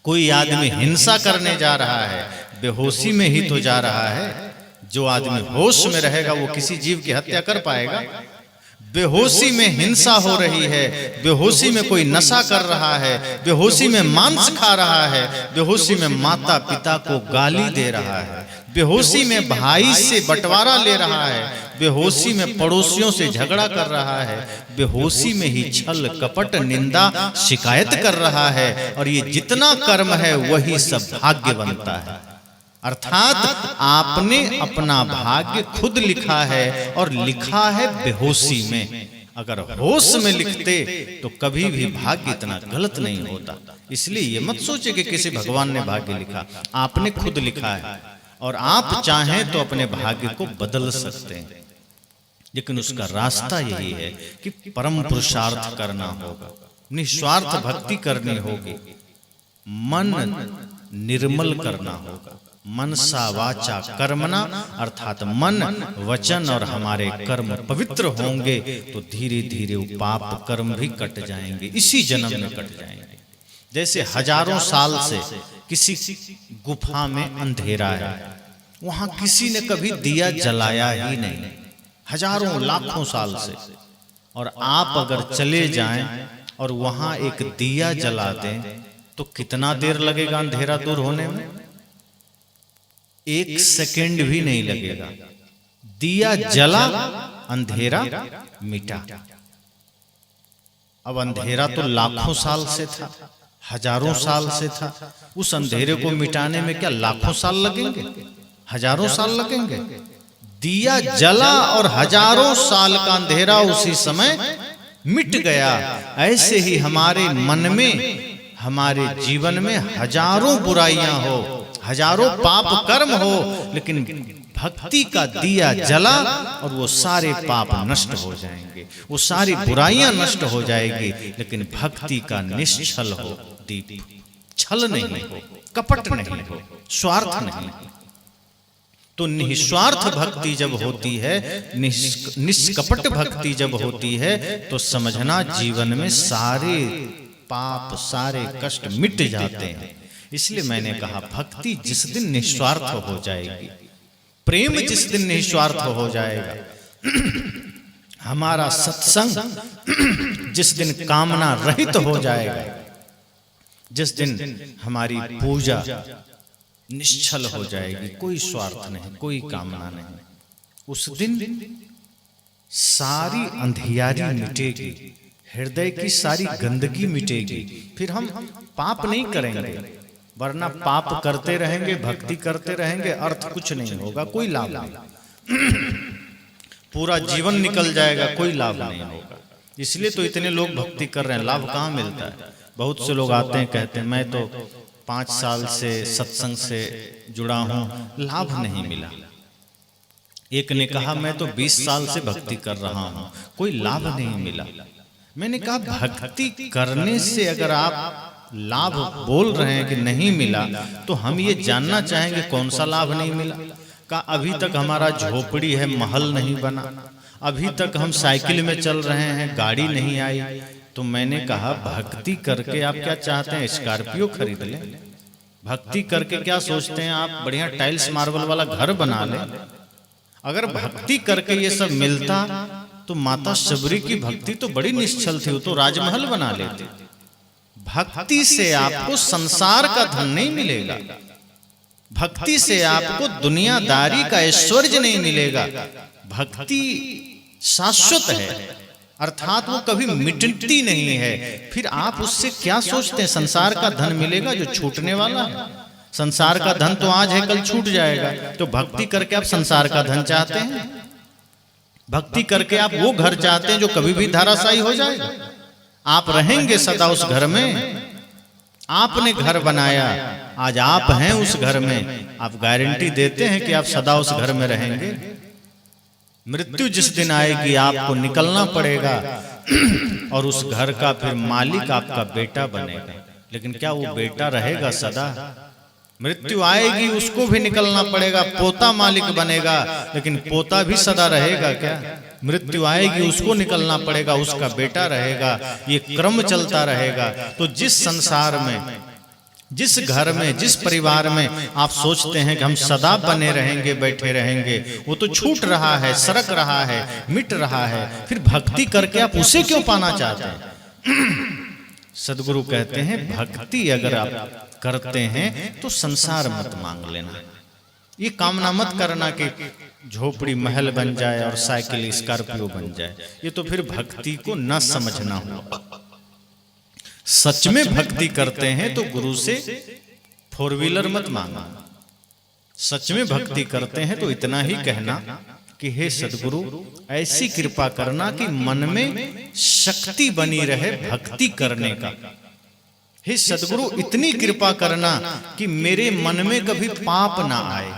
कोई आदमी हिंसा करने जा रहा है, बेहोशी में ही तो जा रहा है। जो आदमी होश में रहेगा वो किसी जीव की हत्या कर पाएगा? बेहोशी में हिंसा हो रही है, बेहोशी में कोई नशा कर रहा है, बेहोशी में मांस खा रहा है, बेहोशी में माता पिता को गाली दे रहा है, बेहोशी में भाई से बंटवारा ले रहा है, बेहोशी में पड़ोसियों से झगड़ा कर रहा है, बेहोशी में ही छल कपट निंदा शिकायत कर रहा है। और ये जितना कर्म है वही सब भाग्य बनता है। अर्थात आपने अपना भाग्य खुद लिखा है और लिखा है बेहोशी में। अगर होश में लिखते तो कभी भी भाग्य इतना गलत नहीं होता। इसलिए ये मत सोचे कि किसी भगवान ने भाग्य लिखा, आपने खुद लिखा है। और आप चाहें तो अपने भाग्य को बदल सकते हैं, लेकिन उसका रास्ता यही है कि परम पुरुषार्थ करना होगा, निस्वार्थ भक्ति करनी होगी, मन निर्मल करना होगा। मनसा वाचा कर्मणा, अर्थात मन वचन और हमारे कर्म पवित्र होंगे तो धीरे धीरे वो पाप कर्म भी कट जाएंगे, इसी जन्म में कट जाएंगे। जैसे हजारों साल से किसी गुफा में अंधेरा है, वहां किसी ने कभी दिया जलाया ही नहीं, हजारों लाखों साल से। और आप अगर चले जाएं और वहां एक दिया जला दें तो कितना देर लगेगा अंधेरा दूर होने में? 1 सेकंड भी नहीं लगेगा। दिया जला, अंधेरा मिटा। अब अंधेरा तो लाखों साल से था, हजारों साल से था। उस अंधेरे को मिटाने में क्या लाखों साल लगेंगे? हजारों साल लगेंगे? दिया जला और हजारों साल का अंधेरा उसी समय मिट गया। ऐसे ही हमारे मन में, हमारे जीवन में हजारों बुराइयां हो, हजारों पाप कर्म हो, लेकिन भक्ति का दिया जला और वो सारे पाप नष्ट हो जाएंगे, वो सारी बुराइयां नष्ट हो जाएगी। लेकिन भक्ति का निश्चल हो दीप, छल नहीं हो, कपट नहीं हो, स्वार्थ नहीं। तो निस्वार्थ भक्ति जब होती है, निष्कपट भक्ति जब होती है, तो समझना जीवन में सारे पाप, सारे कष्ट मिट जाते हैं। इसलिए मैंने कहा भक्ति जिस दिन निस्वार्थ हो जाएगी, प्रेम जिस दिन निस्वार्थ हो जाएगा, हमारा सत्संग जिस दिन कामना रहित हो जाएगा, जिस दिन हमारी पूजा निश्चल हो जाएगी, कोई स्वार्थ नहीं, कोई कामना नहीं, उस दिन सारी अंधियारी मिटेगी, हृदय की सारी गंदगी मिटेगी। फिर हम पाप नहीं करेंगे, वरना पाप करते रहेंगे, भक्ति करते रहेंगे, अर्थ कुछ नहीं होगा, कोई लाभ नहीं। पूरा जीवन निकल जाएगा, कोई लाभ नहीं होगा। इसलिए तो इतने लोग भक्ति कर रहे हैं, लाभ कहाँ मिलता है? बहुत से लोग आते हैं, कहते हैं मैं तो 5 साल से सत्संग से जुड़ा हूं, लाभ नहीं मिला। एक ने कहा मैं तो 20 साल से भक्ति कर रहा हूं, कोई लाभ नहीं मिला। मैंने कहा भक्ति करने से अगर आप लाभ बोल रहे हैं कि नहीं मिला, तो हम ये जानना चाहेंगे कौन सा लाभ नहीं मिला। का अभी तक हमारा झोपड़ी है, महल नहीं बना, अभी तक हम साइकिल में चल रहे हैं, गाड़ी नहीं आई, तो मैंने कहा भक्ति करके आप क्या चाहते हैं, स्कॉर्पियो खरीद लें? भक्ति करके क्या सोचते हैं आप, बढ़िया टाइल्स मार्बल वाला घर बना लें? अगर भक्ति करके ये सब मिलता तो माता शबरी की भक्ति तो बड़ी निश्चल थी, वो तो राजमहल बना लेती। भक्ति से आपको संसार का धन नहीं मिलेगा, भक्ति से आपको दुनियादारी का ऐश्वर्य नहीं मिलेगा। भक्ति शाश्वत है, अर्थात वो कभी मिटती नहीं है। फिर आप उससे क्या सोचते हैं, संसार का धन मिलेगा जो छूटने वाला है? संसार का धन तो आज है कल छूट जाएगा। तो भक्ति करके आप संसार का धन चाहते हैं? भक्ति करके आप वो घर चाहते हैं जो कभी भी धराशायी हो जाएगा? आप रहेंगे सदा उस घर में, आपने घर बनाया, आज आप हैं उस घर में, आप गारंटी देते हैं कि आप सदा उस घर में रहेंगे? मृत्यु जिस दिन आएगी आपको निकलना पड़ेगा और उस घर का फिर मालिक आपका बेटा बनेगा। लेकिन क्या वो बेटा रहेगा सदा? मृत्यु आएगी, उसको भी निकलना पड़ेगा, पोता मालिक बनेगा, लेकिन पोता भी सदा रहेगा क्या? मृत्यु आएगी, उसको निकलना पड़ेगा, उसका बेटा रहेगा, ये क्रम चलता रहेगा। तो जिस संसार में, जिस घर में, जिस परिवार में आप सोचते हैं कि हम सदा बने रहेंगे, बैठे रहेंगे, वो तो छूट रहा है, सरक रहा है, मिट रहा है। फिर भक्ति करके आप उसे क्यों पाना चाहते हैं? सदगुरु कहते हैं भक्ति अगर आप करते हैं तो संसार मत मांग लेना, ये कामना मत करना कि झोपड़ी महल बन जाए और साइकिल स्कॉर्पियो बन जाए। ये तो फिर भक्ति को न समझना होगा। सच में भक्ति करते हैं तो गुरु से 4 व्हीलर मत मांगना। सच में भक्ति करते हैं तो इतना ही कहना कि हे सदगुरु ऐसी कृपा करना कि मन में शक्ति बनी रहे भक्ति करने का। हे सदगुरु इतनी कृपा करना कि मेरे मन में कभी पाप ना आए,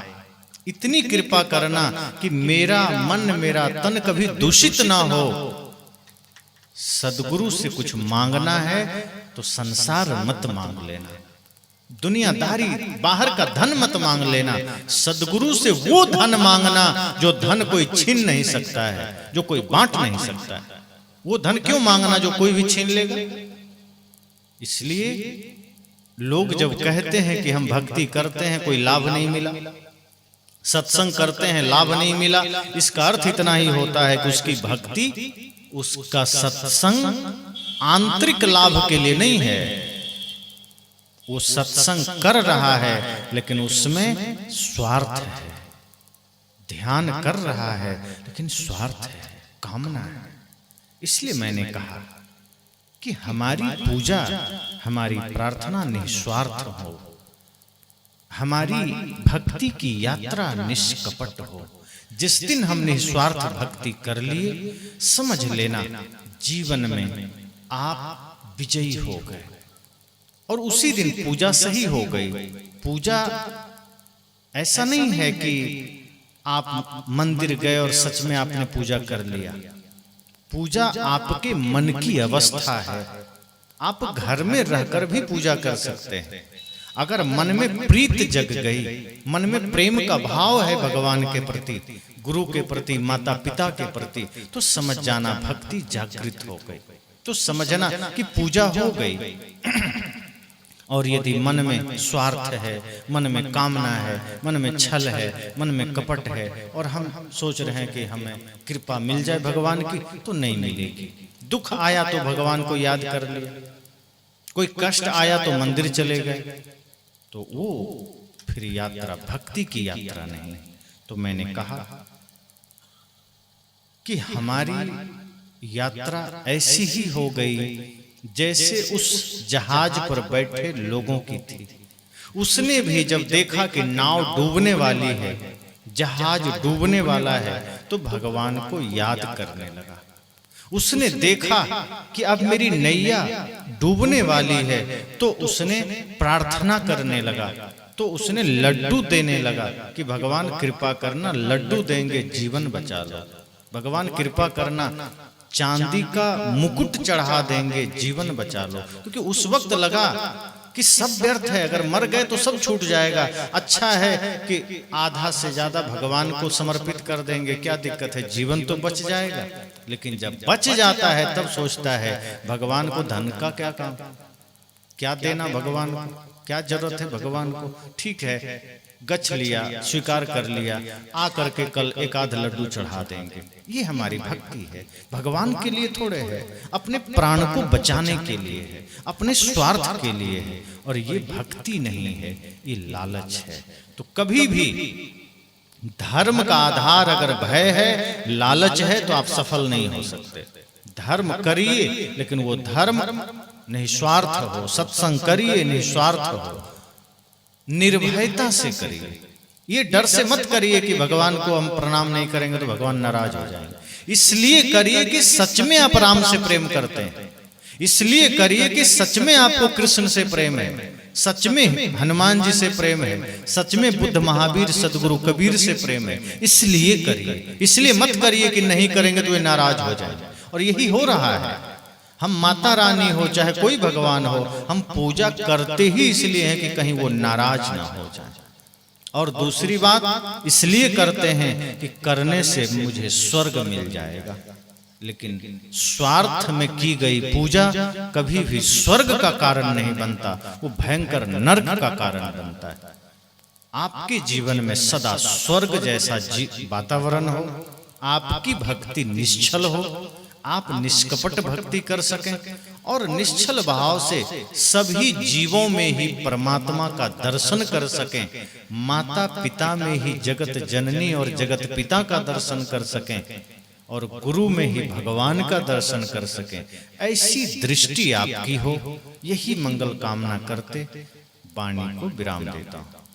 इतनी कृपा करना कि मेरा मन, मेरा तन कभी दूषित ना हो। सदगुरु से कुछ मांगना है तो संसार मत मांग लेना, दुनियादारी बाहर का धन मत मांग लेना। सदगुरु से वो धन मांगना जो धन कोई छीन नहीं सकता है, जो कोई बांट नहीं सकता है। वो धन क्यों मांगना जो कोई भी छीन लेगा? इसलिए लोग जब कहते हैं कि हम भक्ति करते हैं कोई लाभ नहीं मिला, सत्संग करते हैं लाभ नहीं मिला, इसका अर्थ इतना ही होता है कि उसकी भक्ति, उसका सत्संग आंतरिक लाभ के लिए नहीं है। वो सत्संग कर रहा है लेकिन उसमें स्वार्थ है, ध्यान कर रहा है लेकिन स्वार्थ है, कामना है। इसलिए मैंने कहा कि हमारी पूजा, हमारी प्रार्थना निस्वार्थ हो, हमारी भक्ति की यात्रा निष्कपट हो। जिस दिन हम निस्वार्थ भक्ति कर लिए, समझ लेना जीवन में आप विजयी हो गए। और उसी दिन पूजा सही हो गई। पूजा ऐसा नहीं है कि आप मंदिर गए और सच में आपने पूजा कर लिया। पूजा आपके मन की अवस्था है। आप घर में रहकर भी पूजा कर सकते हैं। अगर मन में प्रीत जग गई, मन में प्रेम का भाव है भगवान के प्रति, गुरु के प्रति, माता पिता के प्रति, तो समझ जाना भक्ति जागृत हो गई, तो समझना कि पूजा हो गई। और यदि मन में स्वार्थ है, मन में कामना है, मन में छल है, मन में कपट है, और हम सोच रहे हैं कि हमें कृपा मिल जाए भगवान की, तो नहीं मिलेगी। दुख आया तो भगवान को याद कर लिया, कोई कष्ट आया तो मंदिर चले गए, तो वो फिर यात्रा भक्ति की यात्रा नहीं। तो मैंने कहा कि हमारी यात्रा ऐसी ही हो गई जैसे उस जहाज पर बैठे लोगों की थी। उसने भी जब देखा कि नाव डूबने वाली है, जहाज डूबने वाला है, तो भगवान को याद करने लगा। उसने देखा कि अब मेरी नैया डूबने वाली है, तो उसने प्रार्थना करने लगा, तो उसने लड्डू देने लगा कि भगवान कृपा करना, लड्डू देंगे, जीवन बचा लो। भगवान कृपा करना, चांदी का मुकुट चढ़ा देंगे, जीवन बचा लो। क्योंकि उस वक्त लगा कि सब व्यर्थ है, अगर मर गए तो सब छूट जाएगा। अच्छा है कि आधा से ज्यादा भगवान को समर्पित कर देंगे, क्या दिक्कत है, जीवन तो बच जाएगा। लेकिन जब बच जाता है तब सोचता है भगवान को धन का क्या काम, क्या देना भगवान को, क्या जरूरत है भगवान को। ठीक है, गच्छ लिया, स्वीकार कर लिया, आ करके कल एक आध लड्डू चढ़ा देंगे। ये हमारी भक्ति है, भगवान के लिए थोड़े है, अपने प्राण को बचाने के लिए है, अपने स्वार्थ के लिए है। और ये भक्ति नहीं है, ये लालच है। तो कभी भी धर्म का आधार अगर भय है, लालच है, तो आप सफल नहीं हो सकते। धर्म करिए, लेकिन वो धर्म निस्वार्थ हो, सत्संग करिए निस्वार्थ हो, निर्भयता से करिए। ये डर से मत करिए कि भगवान को हम प्रणाम नहीं करेंगे तो भगवान नाराज हो जाएंगे। इसलिए करिए कि सच में आप राम से प्रेम करते हैं, इसलिए करिए कि सच में आपको कृष्ण से प्रेम है, सच में हनुमान जी से प्रेम है, सच में बुद्ध महावीर सदगुरु कबीर से प्रेम है। इसलिए करिए, इसलिए मत करिए कि नहीं करेंगे तो वे नाराज हो जाएंगे। और यही हो रहा है। हम माता रानी हो चाहे कोई भगवान हो, हम पूजा करते ही इसलिए हैं कि कहीं वो नाराज ना हो जाए। और दूसरी बात इसलिए करते हैं कि करने से मुझे स्वर्ग मिल जाएगा। लेकिन स्वार्थ में की गई पूजा कभी भी स्वर्ग का कारण नहीं बनता, वो भयंकर नरक का कारण बनता है। आपके जीवन में सदा स्वर्ग जैसा वातावरण हो, आपकी भक्ति निश्चल हो, आप निष्कपट भक्ति कर सकें और निश्चल भाव से सभी जीवों में ही परमात्मा का दर्शन कर सकें, माता पिता में ही जगत जननी और जगत पिता का दर्शन कर सकें और गुरु में ही भगवान का दर्शन कर सकें। ऐसी दृष्टि आपकी हो, यही मंगल कामना करते वाणी को विराम देता हूं।